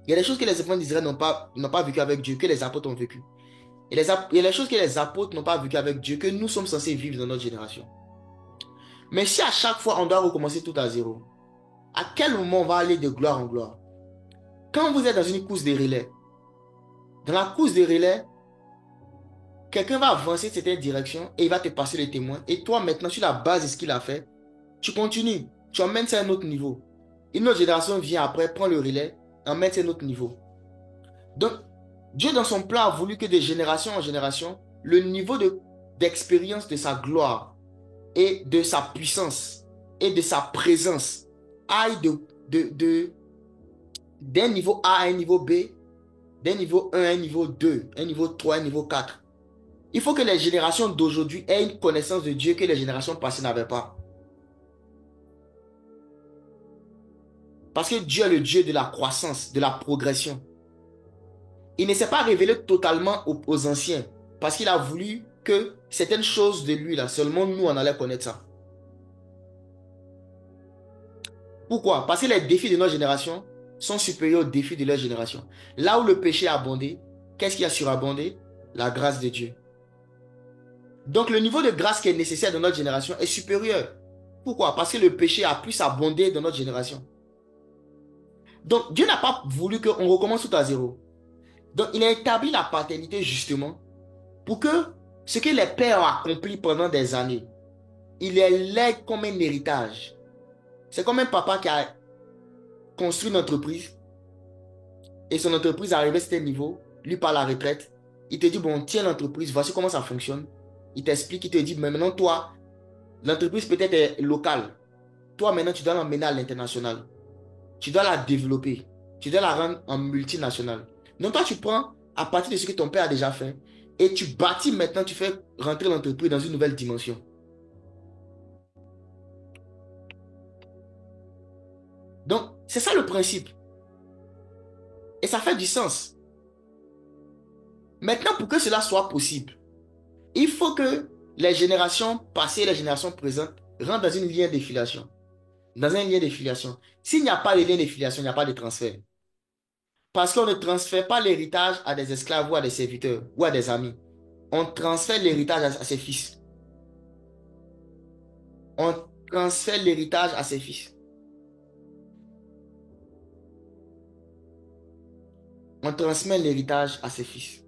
Il y a des choses que les enfants d'Israël n'ont pas vécues avec Dieu, que les apôtres ont vécues. Il y a des choses que les apôtres n'ont pas vécues avec Dieu, que nous sommes censés vivre dans notre génération. Mais si à chaque fois on doit recommencer tout à zéro, à quel moment on va aller de gloire en gloire? Quand vous êtes dans une course de relais, dans la course de relais, quelqu'un va avancer cette direction et il va te passer le témoin. Et toi, maintenant, sur la base de ce qu'il a fait, tu continues. Tu emmènes ça à un autre niveau. Une autre génération vient après, prend le relais, emmène ça à un autre niveau. Donc, Dieu, dans son plan, a voulu que de génération en génération, le niveau d'expérience de sa gloire et de sa puissance et de sa présence aille d'un niveau A à un niveau B, d'un niveau 1 à un niveau 2, un niveau 3, un niveau 4. Il faut que les générations d'aujourd'hui aient une connaissance de Dieu que les générations passées n'avaient pas. Parce que Dieu est le Dieu de la croissance, de la progression. Il ne s'est pas révélé totalement aux anciens parce qu'il a voulu que certaines choses de lui, là, seulement nous, on allait connaître ça. Pourquoi? Parce que les défis de notre génération sont supérieurs aux défis de leur génération. Là où le péché a abondé, qu'est-ce qui a surabondé? La grâce de Dieu. Donc le niveau de grâce qui est nécessaire dans notre génération est supérieur. Pourquoi? Parce que le péché a plus abondé dans notre génération. Donc Dieu n'a pas voulu qu'on recommence tout à zéro. Donc il a établi la paternité justement pour que ce que les pères ont accompli pendant des années, il les lègue comme un héritage. C'est comme un papa qui a construit une entreprise et son entreprise arrive à ce niveau, lui par la retraite, il te dit, bon, tiens l'entreprise, voici comment ça fonctionne. Il t'explique, il te dit, mais maintenant toi, l'entreprise peut-être est locale. Toi maintenant, tu dois l'emmener à l'international. Tu dois la développer. Tu dois la rendre en multinationale. Donc toi, tu prends à partir de ce que ton père a déjà fait et tu bâtis maintenant, tu fais rentrer l'entreprise dans une nouvelle dimension. Donc, c'est ça le principe. Et ça fait du sens. Maintenant, pour que cela soit possible, il faut que les générations passées et les générations présentes rentrent dans une ligne de filiation. Dans un lien de filiation. S'il n'y a pas de lien de filiation, il n'y a pas de transfert. Parce qu'on ne transfère pas l'héritage à des esclaves ou à des serviteurs ou à des amis. On transfère l'héritage à ses fils. On transfère l'héritage à ses fils. On transmet l'héritage à ses fils.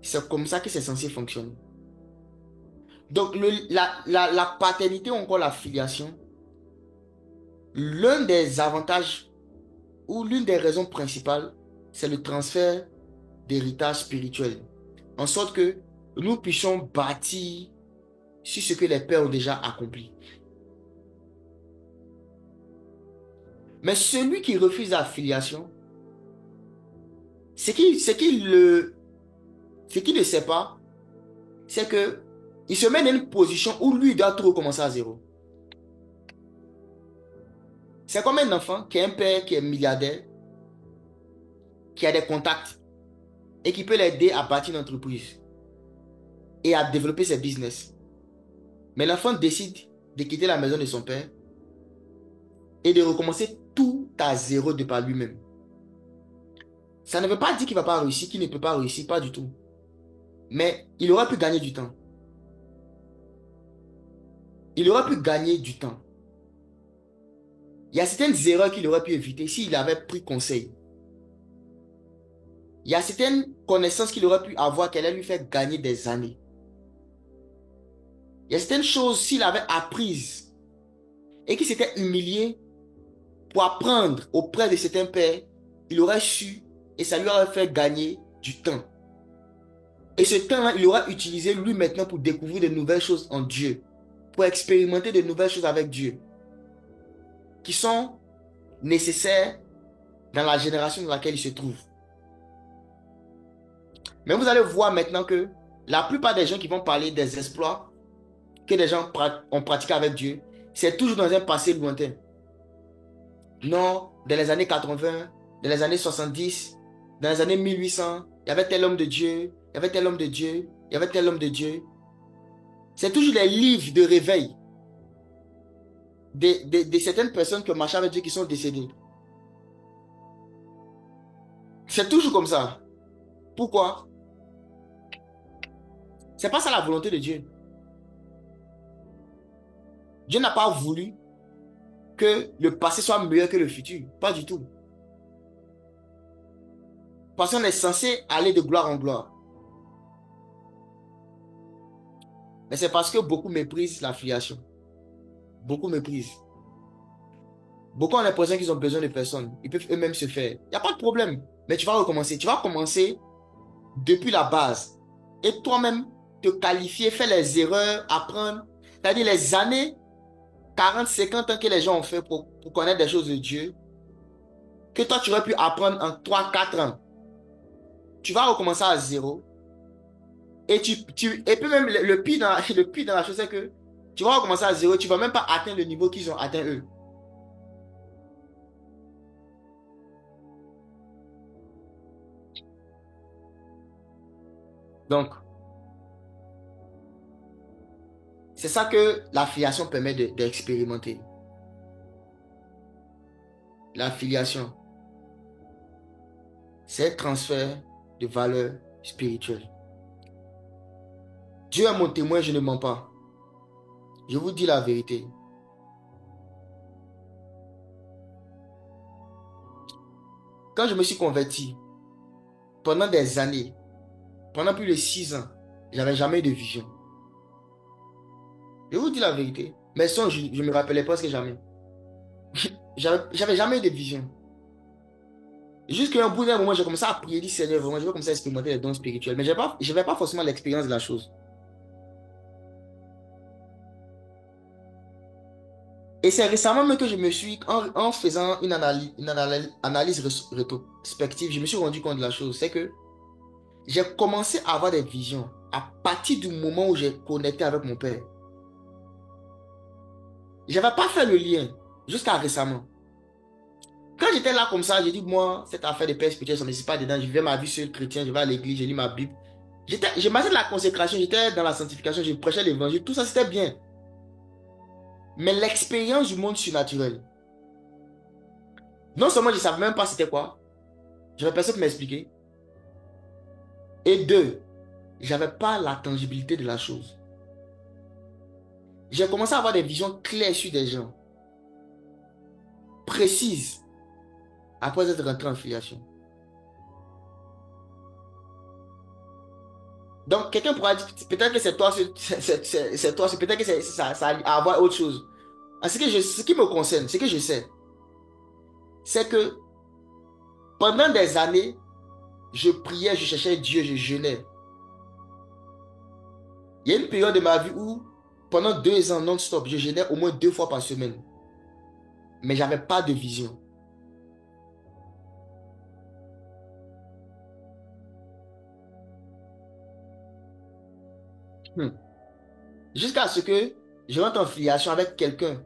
C'est comme ça que c'est censé fonctionner. Donc, la paternité ou encore la filiation, l'un des avantages ou l'une des raisons principales, c'est le transfert d'héritage spirituel. En sorte que nous puissions bâtir sur ce que les pères ont déjà accompli. Mais celui qui refuse la filiation, ce qu'il ne sait pas, c'est que il se met dans une position où lui doit tout recommencer à zéro. C'est comme un enfant qui a un père qui est milliardaire, qui a des contacts et qui peut l'aider à bâtir une entreprise et à développer ses business. Mais l'enfant décide de quitter la maison de son père et de recommencer tout à zéro de par lui-même. Ça ne veut pas dire qu'il ne va pas réussir, qu'il ne peut pas réussir, pas du tout. Mais il aurait pu gagner du temps. Il aurait pu gagner du temps. Il y a certaines erreurs qu'il aurait pu éviter s'il avait pris conseil. Il y a certaines connaissances qu'il aurait pu avoir qui allaient lui faire gagner des années. Il y a certaines choses s'il avait apprises et qu'il s'était humilié pour apprendre auprès de certains pères, il aurait su et ça lui aurait fait gagner du temps. Et ce temps-là, il aurait utilisé lui maintenant pour découvrir de nouvelles choses en Dieu, pour expérimenter de nouvelles choses avec Dieu, qui sont nécessaires dans la génération dans laquelle il se trouve. Mais vous allez voir maintenant que la plupart des gens qui vont parler des exploits que les gens ont pratiqué avec Dieu, c'est toujours dans un passé lointain. Non, dans les années 80, dans les années 70, dans les années 1800, il y avait tel homme de Dieu, il y avait tel homme de Dieu, il y avait tel homme de Dieu. C'est toujours les livres de réveil de certaines personnes qui ont marché avec Dieu qui sont décédées. C'est toujours comme ça. Pourquoi? C'est pas ça la volonté de Dieu. Dieu n'a pas voulu que le passé soit meilleur que le futur. Pas du tout. Parce qu'on est censé aller de gloire en gloire. Mais c'est parce que beaucoup méprisent la filiation. Beaucoup méprisent. Beaucoup ont l'impression qu'ils ont besoin de personne. Ils peuvent eux-mêmes se faire. Il n'y a pas de problème. Mais tu vas recommencer. Tu vas commencer depuis la base. Et toi-même, te qualifier, faire les erreurs, apprendre. C'est-à-dire les années 40, 50 ans que les gens ont fait pour connaître des choses de Dieu, que toi, tu aurais pu apprendre en 3, 4 ans. Tu vas recommencer à zéro. Et puis même le pire dans la chose, c'est que tu vas recommencer à zéro. Tu ne vas même pas atteindre le niveau qu'ils ont atteint eux. Donc, c'est ça que la filiation permet d'expérimenter. La filiation, c'est un transfert de valeur spirituelle. Dieu est mon témoin, je ne mens pas. Je vous dis la vérité. Quand je me suis converti, pendant des années, pendant plus de 6 ans, j'avais jamais eu de vision. Je vous dis la vérité. Mais ça, je ne me rappelais presque jamais. J'avais jamais eu de vision. Jusqu'à un bout d'un moment, j'ai commencé à prier, dit Seigneur, vraiment, je vais commencer à expérimenter les dons spirituels. Mais je n'avais pas forcément l'expérience de la chose. Et c'est récemment même que je me suis, en faisant une analyse rétrospective, je me suis rendu compte de la chose. C'est que j'ai commencé à avoir des visions à partir du moment où j'ai connecté avec mon père. Je n'avais pas fait le lien jusqu'à récemment. Quand j'étais là comme ça, j'ai dit, moi, cette affaire de père spirituel, ça ne me dit pas dedans. Je vivais ma vie seul chrétien, je vais à l'église, je lis ma Bible. J'ai marché de la consécration, j'étais dans la sanctification, je prêchais l'évangile, tout ça c'était bien. Mais l'expérience du monde surnaturel, non seulement je ne savais même pas c'était quoi, j'avais personne qui m'expliquer. Et deux, j'avais pas la tangibilité de la chose. J'ai commencé à avoir des visions claires sur des gens, précises, après être rentré en filiation. Donc, quelqu'un pourra dire, peut-être que c'est toi, c'est toi, peut-être que ça a à voir autre chose. Ce qui me concerne, ce que je sais, c'est que pendant des années, je priais, je cherchais Dieu, je jeûnais. Il y a une période de ma vie où, pendant 2 ans non-stop, je jeûnais au moins 2 fois par semaine. Mais j'avais pas de vision. Jusqu'à ce que je rentre en filiation avec quelqu'un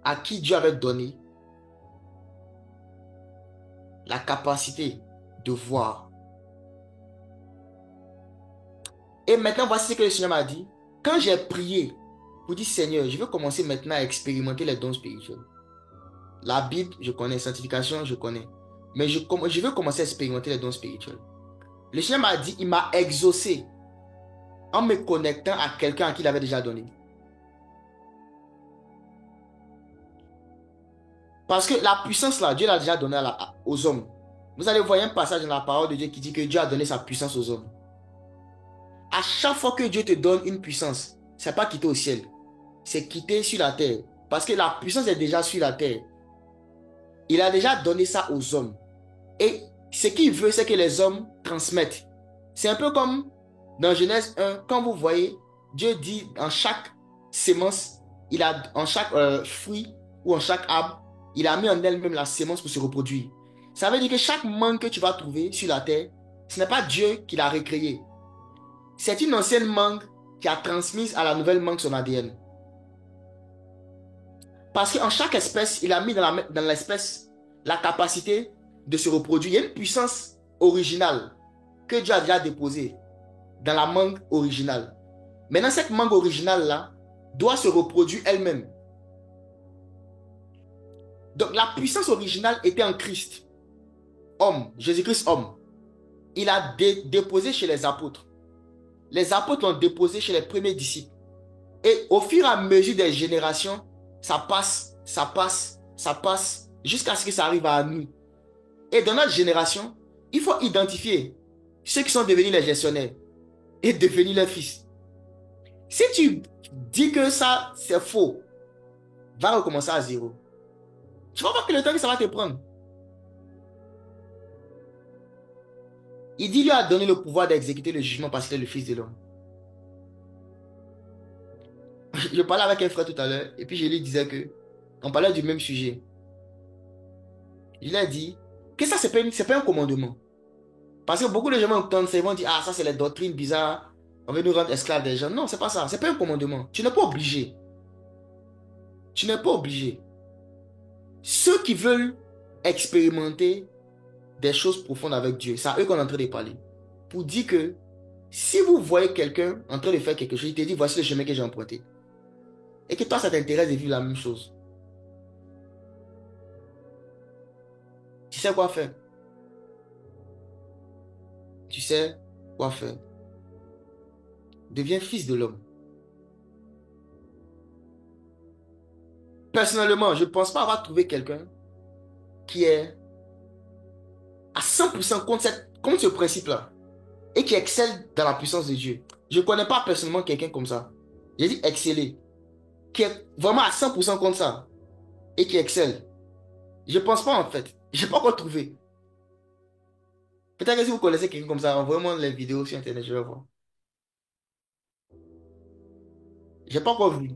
à qui Dieu avait donné la capacité de voir. Et maintenant, voici ce que le Seigneur m'a dit. Quand j'ai prié pour dire, Seigneur, je veux commencer maintenant à expérimenter les dons spirituels. La Bible, je connais. Sanctification, je connais. Mais je veux commencer à expérimenter les dons spirituels. Le Seigneur m'a dit, il m'a exaucé en me connectant à quelqu'un à qui il avait déjà donné. Parce que la puissance là, Dieu l'a déjà donnée aux hommes. Vous allez voir un passage dans la parole de Dieu qui dit que Dieu a donné sa puissance aux hommes. À chaque fois que Dieu te donne une puissance, ce n'est pas quitter au ciel, c'est quitter sur la terre. Parce que la puissance est déjà sur la terre. Il a déjà donné ça aux hommes. Et ce qu'il veut, c'est que les hommes transmettent. C'est un peu comme dans Genèse 1, quand vous voyez, Dieu dit en chaque sémence, en chaque fruit ou en chaque arbre, il a mis en elle-même la sémence pour se reproduire. Ça veut dire que chaque mangue que tu vas trouver sur la terre, ce n'est pas Dieu qui l'a recréé. C'est une ancienne mangue qui a transmis à la nouvelle mangue son ADN. Parce qu'en chaque espèce, il a mis dans l'espèce la capacité de se reproduire. Il y a une puissance originale que Dieu a déjà déposée dans la mangue originale. Maintenant, cette mangue originale-là doit se reproduire elle-même. Donc, la puissance originale était en Christ. Homme, Jésus-Christ homme. Il a déposé chez les apôtres. Les apôtres l'ont déposé chez les premiers disciples. Et au fur et à mesure des générations, ça passe, ça passe, ça passe, jusqu'à ce que ça arrive à nous. Et dans notre génération, il faut identifier ceux qui sont devenus les gestionnaires et devenir leurs fils. Si tu dis que ça, c'est faux, va recommencer à zéro. Tu vas voir que le temps que ça va te prendre. Il dit, lui a donné le pouvoir d'exécuter le jugement parce qu'il est le fils de l'homme. Je parlais avec un frère tout à l'heure et puis je lui disais que on parlait du même sujet. Je lui ai dit que ça, c'est pas un commandement. Parce que beaucoup de gens vont entendre ça, ils vont dire, ah, ça, c'est les doctrines bizarres. On veut nous rendre esclaves des gens. Non, c'est pas ça. C'est pas un commandement. Tu n'es pas obligé. Tu n'es pas obligé. Ceux qui veulent expérimenter des choses profondes avec Dieu, c'est à eux qu'on est en train de parler. Pour dire que si vous voyez quelqu'un en train de faire quelque chose, il te dit, voici le chemin que j'ai emprunté. Et que toi, ça t'intéresse de vivre la même chose. Tu sais quoi faire. Tu sais quoi faire. deviens fils de l'homme. Personnellement, je ne pense pas avoir trouvé quelqu'un qui est à 100% contre ce principe-là et qui excelle dans la puissance de Dieu. Je ne connais pas personnellement quelqu'un comme ça. J'ai dit exceller. Qui est vraiment à 100% contre ça et qui excelle. Je ne pense pas en fait. Je n'ai pas encore trouvé. Peut-être que si vous connaissez quelqu'un comme ça, envoyez-moi les vidéos sur Internet, je vais voir. Je n'ai pas encore vu.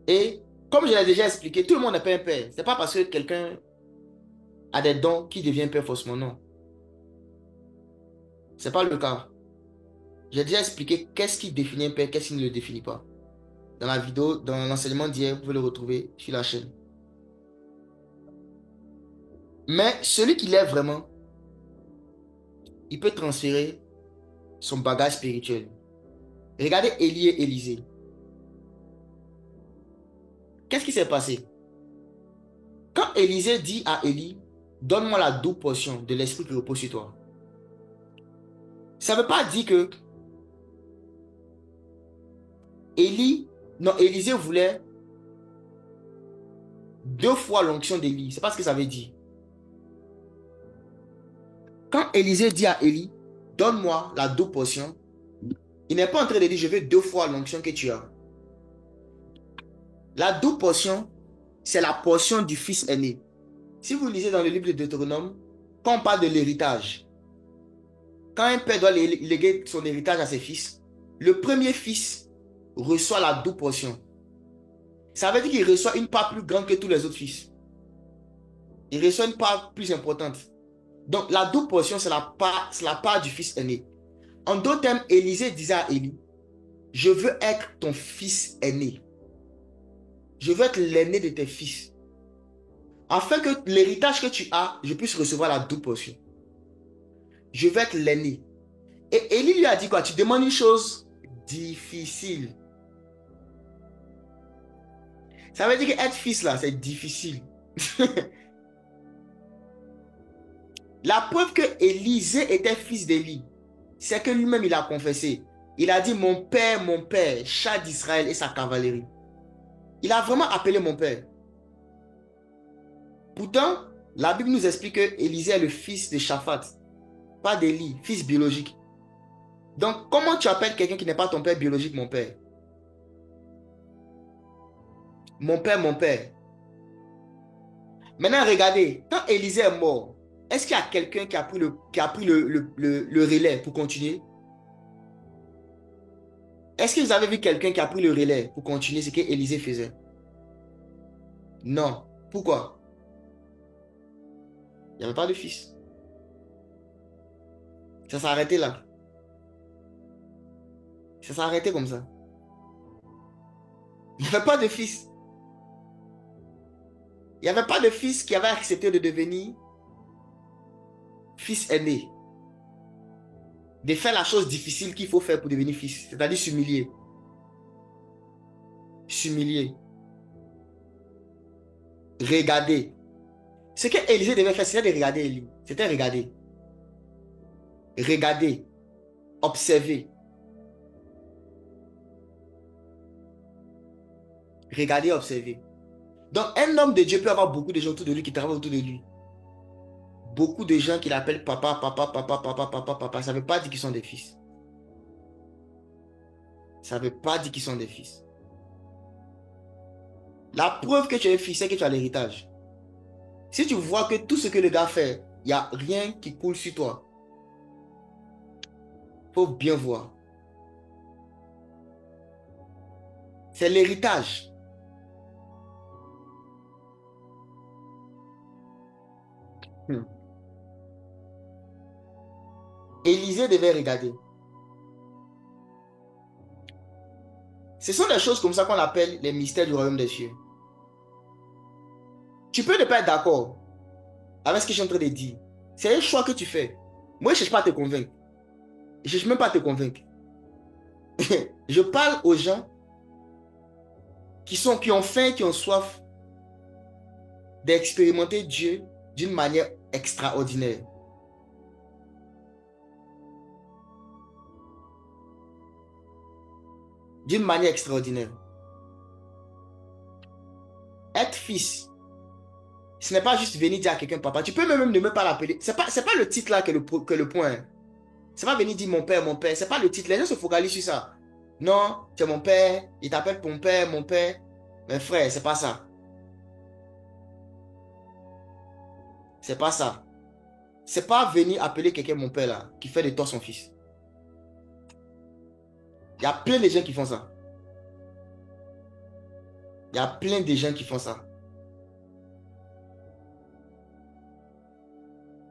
Et comme je l'ai déjà expliqué, tout le monde n'est pas un père. Ce n'est pas parce que quelqu'un a des dons qu'il devient père forcément, non. Ce n'est pas le cas. J'ai déjà expliqué qu'est-ce qui définit un père, qu'est-ce qui ne le définit pas. Dans la vidéo, dans l'enseignement d'hier, vous pouvez le retrouver sur la chaîne. Mais celui qui l'est vraiment, il peut transférer son bagage spirituel. Regardez Élie et Élisée. Qu'est-ce qui s'est passé? Quand Élisée dit à Élie, donne-moi la double portion de l'esprit qui repose sur toi. Ça ne veut pas dire que Élisée voulait 2 fois l'onction d'Élie. C'est pas ce que ça veut dire. Quand Élisée dit à Élie, donne-moi la double portion, il n'est pas en train de dire, je veux 2 fois l'onction que tu as. La double portion, c'est la portion du fils aîné. Si vous lisez dans le livre de Deutéronome, quand on parle de l'héritage, quand un père doit léguer son héritage à ses fils, le premier fils reçoit la double portion. Ça veut dire qu'il reçoit une part plus grande que tous les autres fils. Il reçoit une part plus importante. Donc la double portion, c'est la part du fils aîné. En d'autres termes, Élisée disait à Élie, je veux être ton fils aîné. Je veux être l'aîné de tes fils. Afin que l'héritage que tu as, je puisse recevoir la double portion. Je veux être l'aîné. Et Élie lui a dit quoi? Tu demandes une chose difficile. Ça veut dire qu'être fils là, c'est difficile. La preuve que Élisée était fils d'Élie, c'est que lui-même il a confessé. Il a dit mon père, chat d'Israël et sa cavalerie. Il a vraiment appelé mon père. Pourtant, la Bible nous explique que Élisée est le fils de Shaphat, pas d'Élie, fils biologique. Donc, comment tu appelles quelqu'un qui n'est pas ton père biologique, mon père? Mon père, mon père. Maintenant, regardez, quand Élisée est mort, est-ce qu'il y a quelqu'un qui a pris le relais pour continuer? Est-ce que vous avez vu quelqu'un qui a pris le relais pour continuer ce qu'Élisée faisait? Non. Pourquoi? Il n'y avait pas de fils. Ça s'est arrêté là. Ça s'est arrêté comme ça. Il n'y avait pas de fils. Il n'y avait pas de fils qui avait accepté de devenir fils aîné. De faire la chose difficile qu'il faut faire pour devenir fils. C'est-à-dire s'humilier. S'humilier. Regarder. Ce que Élisée devait faire, c'était de regarder Élie. C'était regarder. Regarder. Observer. Regarder, observer. Donc, un homme de Dieu peut avoir beaucoup de gens autour de lui qui travaillent autour de lui. Beaucoup de gens qui l'appellent papa, papa, papa, papa, papa, papa. Ça ne veut pas dire qu'ils sont des fils. Ça ne veut pas dire qu'ils sont des fils. La preuve que tu es fils, c'est que tu as l'héritage. Si tu vois que tout ce que le gars fait, il n'y a rien qui coule sur toi, il faut bien voir. C'est l'héritage. Élisée devait regarder. Ce sont des choses comme ça qu'on appelle les mystères du royaume des cieux. Tu peux ne pas être d'accord avec ce que je suis en train de dire. C'est un choix que tu fais. Moi, je ne cherche pas à te convaincre. Je ne cherche même pas à te convaincre. Je parle aux gens qui ont faim, qui ont soif d'expérimenter Dieu d'une manière extraordinaire. d'une manière extraordinaire. Être fils, ce n'est pas juste venir dire à quelqu'un papa. Tu peux même ne même pas l'appeler. C'est pas le titre là que le point. Hein. C'est pas venir dire mon père, mon père. C'est pas le titre. Les gens se focalisent sur ça. Non, tu es mon père. Il t'appelle ton père, mon père. Mais frère, c'est pas ça. C'est pas ça. C'est pas venir appeler quelqu'un mon père là, qui fait de toi son fils. Il y a plein de gens qui font ça. Il y a plein de gens qui font ça.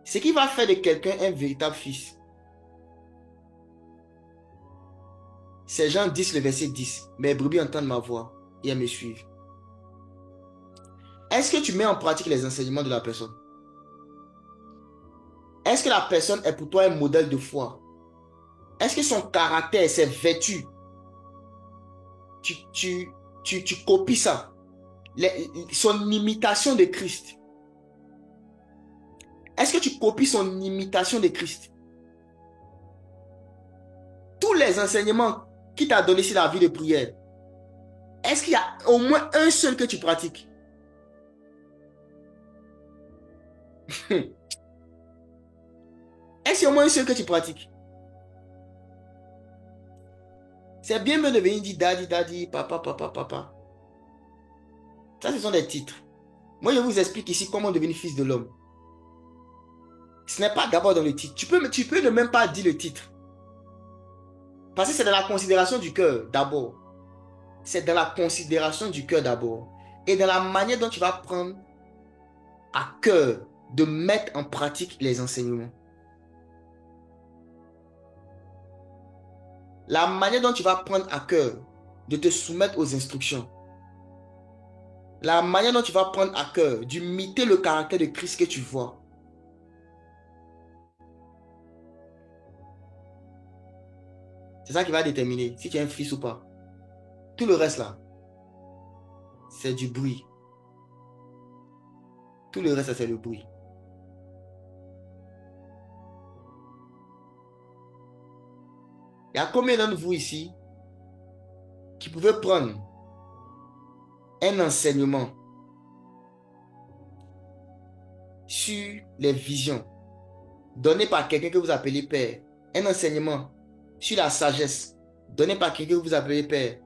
Ce qui va faire de quelqu'un un véritable fils. C'est Jean 10, le verset 10. Mes brebis entendent ma voix et elles me suivent. Est-ce que tu mets en pratique les enseignements de la personne? Est-ce que la personne est pour toi un modèle de foi? Est-ce que son caractère, ses vertus, tu copies ça? Son imitation de Christ. Est-ce que tu copies son imitation de Christ? Tous les enseignements qu'il t'a donné sur la vie de prière, est-ce qu'il y a au moins un seul que tu pratiques? Est-ce qu'il y a au moins un seul que tu pratiques? C'est bien mieux de venir dire daddy, daddy, papa, papa, papa. Ça, ce sont des titres. Moi, je vous explique ici comment devenir fils de l'homme. Ce n'est pas d'abord dans le titre. Tu peux ne même pas dire le titre. Parce que c'est dans la considération du cœur d'abord. C'est dans la considération du cœur d'abord. Et dans la manière dont tu vas prendre à cœur de mettre en pratique les enseignements. La manière dont tu vas prendre à cœur de te soumettre aux instructions. La manière dont tu vas prendre à cœur d'imiter le caractère de Christ que tu vois. C'est ça qui va déterminer si tu es un fils ou pas. Tout le reste là, c'est du bruit. Tout le reste, c'est le bruit. Il y a combien d'entre vous ici qui pouvaient prendre un enseignement sur les visions donné par quelqu'un que vous appelez père, un enseignement sur la sagesse donné par quelqu'un que vous appelez père,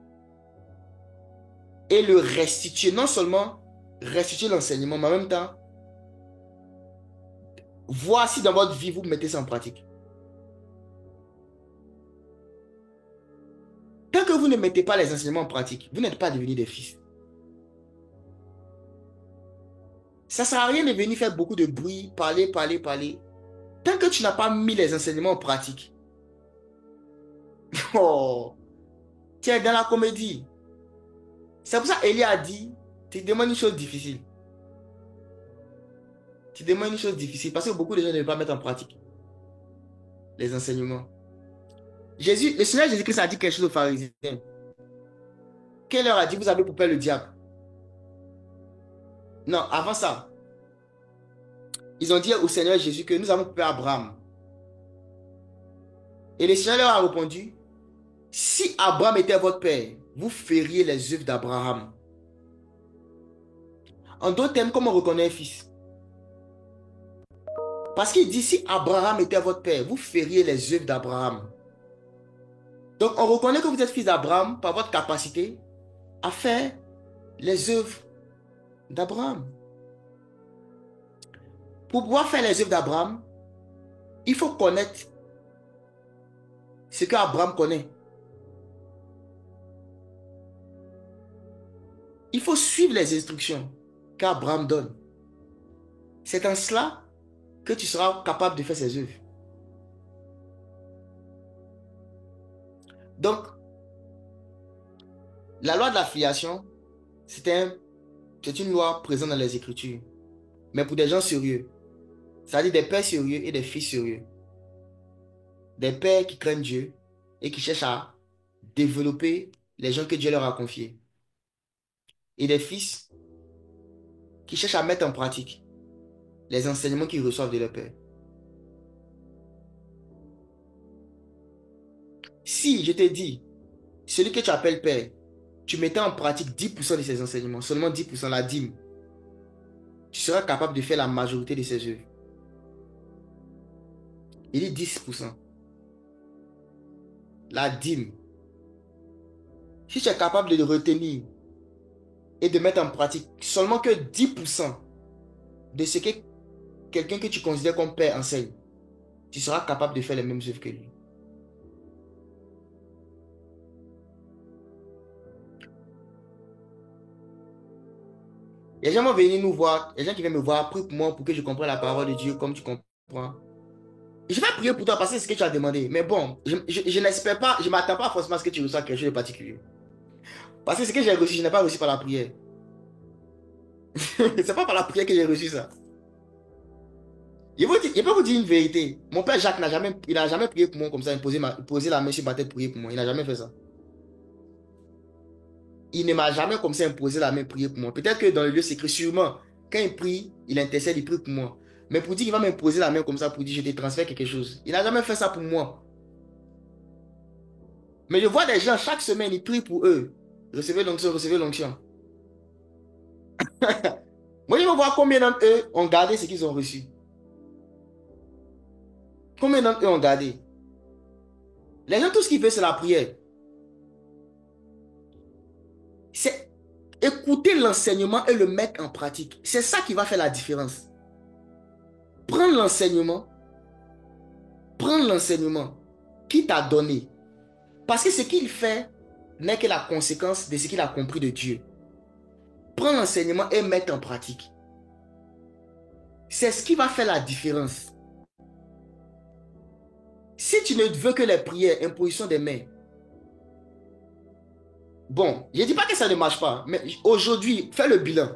et le restituer, non seulement restituer l'enseignement, mais en même temps, voir si dans votre vie, vous mettez ça en pratique. Tant que vous ne mettez pas les enseignements en pratique, vous n'êtes pas devenus des fils. Ça ne sert à rien de venir faire beaucoup de bruit, parler, parler, parler. Tant que tu n'as pas mis les enseignements en pratique, oh, tu es dans la comédie. C'est pour ça qu'Élie a dit, tu demandes une chose difficile. Tu demandes une chose difficile parce que beaucoup de gens ne veulent pas mettre en pratique les enseignements. Le Seigneur Jésus-Christ a dit quelque chose aux pharisiens. Quelle heure a dit, vous avez pour père le diable? Non, avant ça, ils ont dit au Seigneur Jésus que nous avons pour père Abraham. Et le Seigneur leur a répondu, si Abraham était votre père, vous feriez les œuvres d'Abraham. En d'autres termes, comment on reconnaît un fils? Parce qu'il dit, si Abraham était votre père, vous feriez les œuvres d'Abraham. Donc, on reconnaît que vous êtes fils d'Abraham par votre capacité à faire les œuvres d'Abraham. Pour pouvoir faire les œuvres d'Abraham, il faut connaître ce qu'Abraham connaît. Il faut suivre les instructions qu'Abraham donne. C'est en cela que tu seras capable de faire ces œuvres. Donc, la loi de la filiation, c'est une loi présente dans les Écritures, mais pour des gens sérieux. C'est-à-dire des pères sérieux et des fils sérieux. Des pères qui craignent Dieu et qui cherchent à développer les gens que Dieu leur a confiés. Et des fils qui cherchent à mettre en pratique les enseignements qu'ils reçoivent de leur père. Si je te dis, celui que tu appelles père, tu mettais en pratique 10% de ses enseignements, seulement 10%, la dîme, tu seras capable de faire la majorité de ses œuvres. Il dit 10%. La dîme. Si tu es capable de le retenir et de mettre en pratique seulement que 10% de ce que quelqu'un que tu considères comme père enseigne, tu seras capable de faire les mêmes œuvres que lui. Les gens vont venir nous voir, les gens qui viennent me voir, prie pour moi pour que je comprenne la parole de Dieu comme tu comprends. Je vais prier pour toi parce que c'est ce que tu as demandé. Mais bon, je n'espère pas, je ne m'attends pas forcément à ce que tu reçois quelque chose de particulier. Parce que ce que j'ai reçu, je n'ai pas reçu par la prière. C'est pas par la prière que j'ai reçu ça. Je peux vous dire une vérité. Mon père Jacques n'a jamais prié pour moi comme ça, poser la main sur ma tête, prier pour moi. Il n'a jamais fait ça. Il ne m'a jamais comme ça imposé la main, prier pour moi. Peut-être que dans le lieu secret, sûrement, quand il prie, il intercède, il prie pour moi. Mais pour dire qu'il va m'imposer la main comme ça, pour dire je te transfère quelque chose. Il n'a jamais fait ça pour moi. Mais je vois des gens, chaque semaine, ils prient pour eux. Recevez l'onction, recevez l'onction. Moi, je veux voir combien d'entre eux ont gardé ce qu'ils ont reçu. Combien d'entre eux ont gardé? Les gens, tout ce qu'ils veulent, c'est la prière. C'est écouter l'enseignement et le mettre en pratique. C'est ça qui va faire la différence. Prendre l'enseignement qu'il t'a donné. Parce que ce qu'il fait n'est que la conséquence de ce qu'il a compris de Dieu. Prendre l'enseignement et mettre en pratique. C'est ce qui va faire la différence. Si tu ne veux que les prières, imposition des mains, bon, je ne dis pas que ça ne marche pas, mais aujourd'hui, fais le bilan.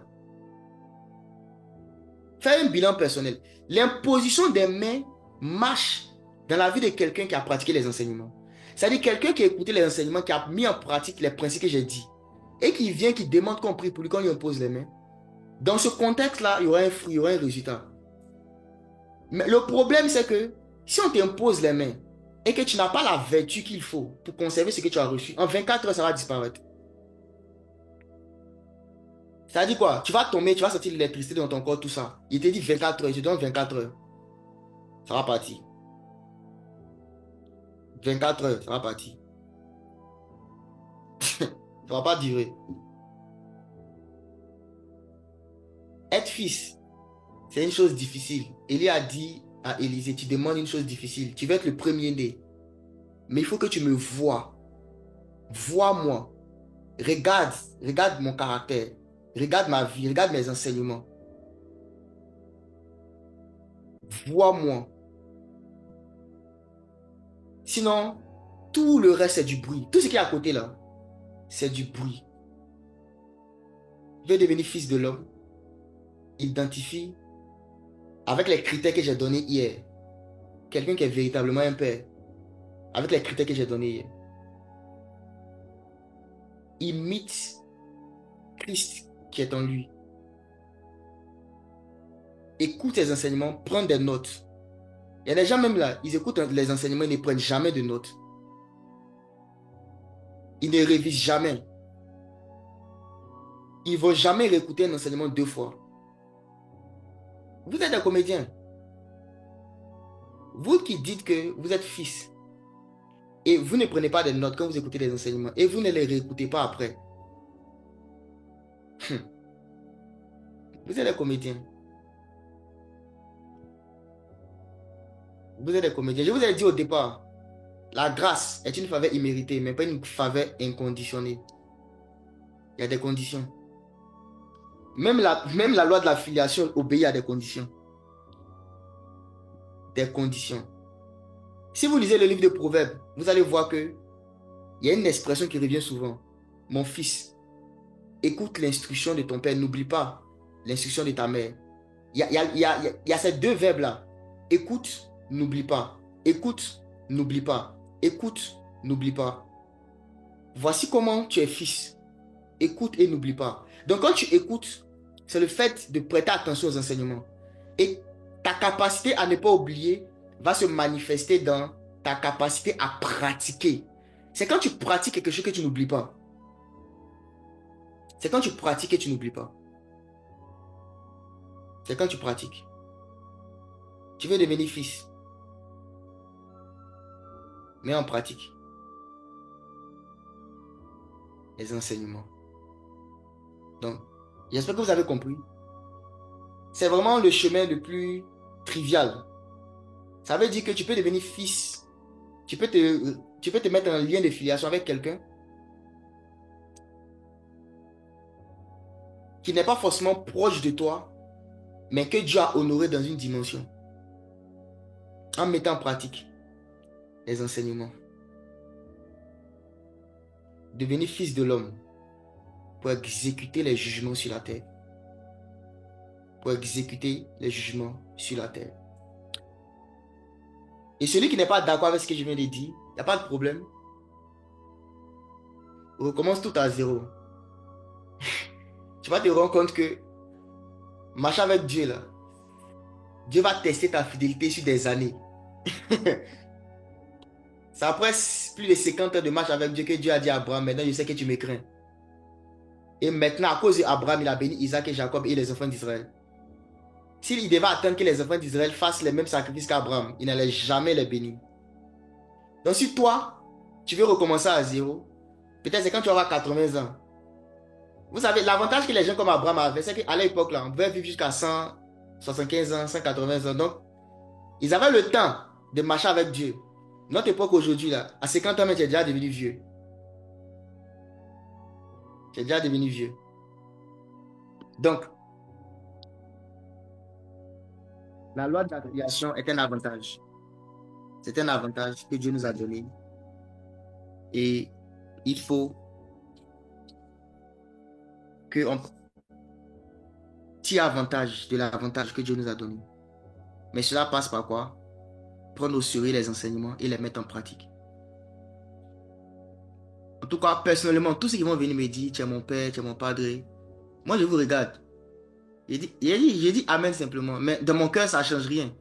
Fais un bilan personnel. L'imposition des mains marche dans la vie de quelqu'un qui a pratiqué les enseignements. C'est-à-dire quelqu'un qui a écouté les enseignements, qui a mis en pratique les principes que j'ai dit, et qui vient, qui demande qu'on prie pour lui, qu'on lui impose les mains. Dans ce contexte-là, il y aura un fruit, il y aura un résultat. Mais le problème, c'est que si on t'impose les mains et que tu n'as pas la vertu qu'il faut pour conserver ce que tu as reçu, en 24 heures, ça va disparaître. Ça dit quoi? Tu vas tomber, tu vas sortir l'électricité dans ton corps, tout ça. Il te dit 24 heures, je te donne 24 heures. Ça va partir. 24 heures, ça va partir. Ça ne va pas durer. Être fils, c'est une chose difficile. Élie a dit à Élisée, tu demandes une chose difficile. Tu vas être le premier-né. Mais il faut que tu me vois. Vois-moi. Regarde mon caractère. Regarde ma vie. Regarde mes enseignements. Vois-moi. Sinon, tout le reste, c'est du bruit. Tout ce qui est à côté là, c'est du bruit. Je vais devenir fils de l'homme. Identifie avec les critères que j'ai donnés hier. Quelqu'un qui est véritablement un père. Avec les critères que j'ai donnés hier. Imite Christ qui est en lui. Écoute les enseignements, prends des notes. Il y a des gens même là, ils écoutent les enseignements, ils ne prennent jamais de notes. Ils ne révisent jamais. Ils ne vont jamais réécouter un enseignement 2 fois. Vous êtes un comédien. Vous qui dites que vous êtes fils et vous ne prenez pas de notes quand vous écoutez les enseignements et vous ne les réécoutez pas après. Vous êtes un comédien. Vous êtes un comédien. Je vous ai dit au départ, la grâce est une faveur imméritée, mais pas une faveur inconditionnée. Il y a des conditions. Même la loi de la filiation obéit à des conditions. Des conditions. Si vous lisez le livre de Proverbes, vous allez voir que il y a une expression qui revient souvent. Mon fils, écoute l'instruction de ton père, n'oublie pas l'instruction de ta mère. Il y a ces deux verbes-là. Écoute, n'oublie pas. Écoute, n'oublie pas. Écoute, n'oublie pas. Voici comment tu es fils. Écoute et n'oublie pas. Donc quand tu écoutes, c'est le fait de prêter attention aux enseignements. Et ta capacité à ne pas oublier va se manifester dans ta capacité à pratiquer. C'est quand tu pratiques quelque chose que tu n'oublies pas. C'est quand tu pratiques que tu n'oublies pas. C'est quand tu pratiques. Tu veux devenir fils. Mets en pratique les enseignements. Donc, j'espère que vous avez compris. C'est vraiment le chemin le plus trivial. Ça veut dire que tu peux devenir fils. Tu peux te mettre en lien de filiation avec quelqu'un qui n'est pas forcément proche de toi, mais que Dieu a honoré dans une dimension. En mettant en pratique les enseignements. Devenir fils de l'homme pour exécuter les jugements sur la terre. Pour exécuter les jugements sur la terre. Et celui qui n'est pas d'accord avec ce que je viens de dire, il n'y a pas de problème. On recommence tout à zéro. Tu vas te rendre compte que marcher avec Dieu là, Dieu va tester ta fidélité sur des années. C'est après plus de 50 ans de marche avec Dieu que Dieu a dit à Abraham, maintenant je sais que tu me crains. Et maintenant, à cause d'Abraham, il a béni Isaac et Jacob et les enfants d'Israël. S'il devait attendre que les enfants d'Israël fassent les mêmes sacrifices qu'Abraham, il n'allait jamais les bénir. Donc si toi, tu veux recommencer à zéro, peut-être c'est quand tu auras 80 ans. Vous savez, l'avantage que les gens comme Abraham avaient, c'est qu'à l'époque, là, on pouvait vivre jusqu'à 175 ans, 180 ans. Donc, ils avaient le temps de marcher avec Dieu. Notre époque aujourd'hui, là, à 50 ans, tu es déjà devenu vieux. Tu es déjà devenu vieux. Donc, la loi de la création est un avantage. C'est un avantage que Dieu nous a donné. Et il faut qu'on tire avantage de l'avantage que Dieu nous a donné. Mais cela passe par quoi? Prendre au sérieux les enseignements et les mettre en pratique. En tout cas, personnellement, tous ceux qui vont venir me dire, tu es mon père, tu es mon padre, moi je vous regarde. J'ai dit Amen simplement. Mais dans mon cœur, ça ne change rien.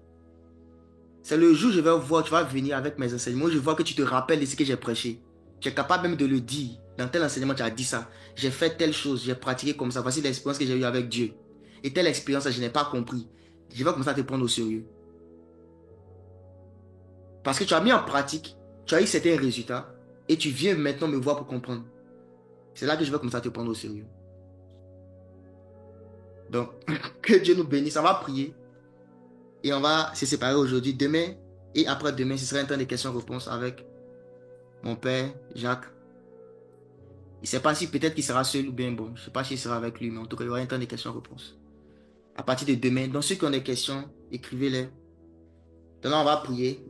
C'est le jour où je vais voir, tu vas venir avec mes enseignements, je vois que tu te rappelles de ce que j'ai prêché. Tu es capable même de le dire. Dans tel enseignement, tu as dit ça. J'ai fait telle chose, j'ai pratiqué comme ça. Voici l'expérience que j'ai eue avec Dieu. Et telle expérience, je n'ai pas compris. Je vais commencer à te prendre au sérieux. Parce que tu as mis en pratique, tu as eu certains résultats, et tu viens maintenant me voir pour comprendre. C'est là que je vais commencer à te prendre au sérieux. Donc, que Dieu nous bénisse. On va prier. Et on va se séparer aujourd'hui. Demain et après-demain, ce sera un temps de questions-réponses avec mon père, Jacques. Il ne sait pas si peut-être qu'il sera seul ou bien bon. Je ne sais pas s'il sera avec lui, mais en tout cas, il y aura un temps de questions-réponses. À partir de demain, donc ceux qui ont des questions, écrivez-les. Donc là, on va prier.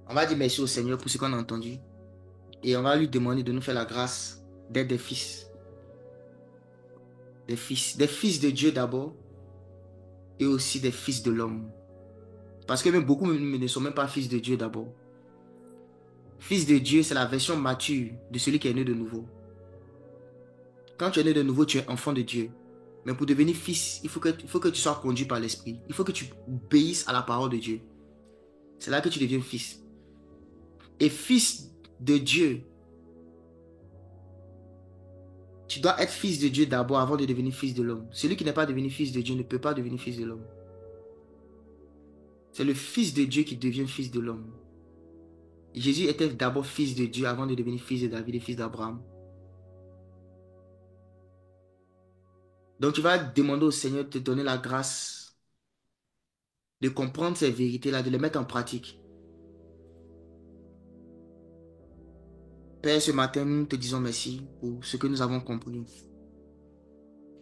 On va dire merci au Seigneur pour ce qu'on a entendu. Et on va lui demander de nous faire la grâce d'être des fils. Des fils de Dieu d'abord. Et aussi des fils de l'homme. Parce que même beaucoup ne sont même pas fils de Dieu d'abord. Fils de Dieu, c'est la version mature de celui qui est né de nouveau. Quand tu es né de nouveau, tu es enfant de Dieu. Mais pour devenir fils, il faut que tu sois conduit par l'Esprit. Il faut que tu obéisses à la parole de Dieu. C'est là que tu deviens fils. Et fils de Dieu, tu dois être fils de Dieu d'abord avant de devenir fils de l'homme. Celui qui n'est pas devenu fils de Dieu ne peut pas devenir fils de l'homme. C'est le fils de Dieu qui devient fils de l'homme. Jésus était d'abord fils de Dieu avant de devenir fils de David et fils d'Abraham. Donc tu vas demander au Seigneur de te donner la grâce de comprendre ces vérités-là, de les mettre en pratique. Père, ce matin, nous te disons merci pour ce que nous avons compris.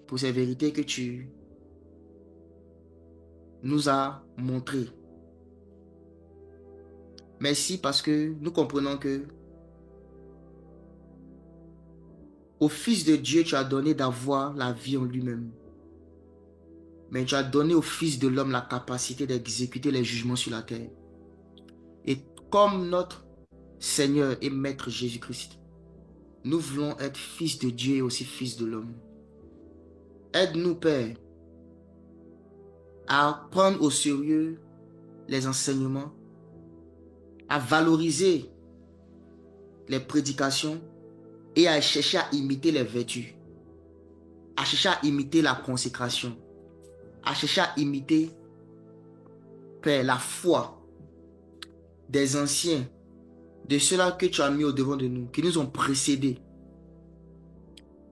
Pour ces vérités que tu nous as montrées. Merci parce que nous comprenons que au Fils de Dieu, tu as donné d'avoir la vie en lui-même. Mais tu as donné au Fils de l'homme la capacité d'exécuter les jugements sur la terre. Et comme notre Seigneur et Maître Jésus-Christ, nous voulons être fils de Dieu et aussi fils de l'homme. Aide-nous, Père, à prendre au sérieux les enseignements, à valoriser les prédications et à chercher à imiter les vertus, à chercher à imiter la consécration, à chercher à imiter, Père, la foi des anciens, de ceux-là que tu as mis au devant de nous, qui nous ont précédés.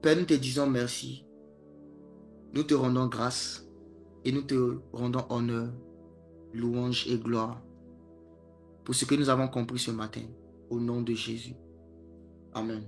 Père, nous te disons merci. Nous te rendons grâce et nous te rendons honneur, louange et gloire pour ce que nous avons compris ce matin. Au nom de Jésus. Amen.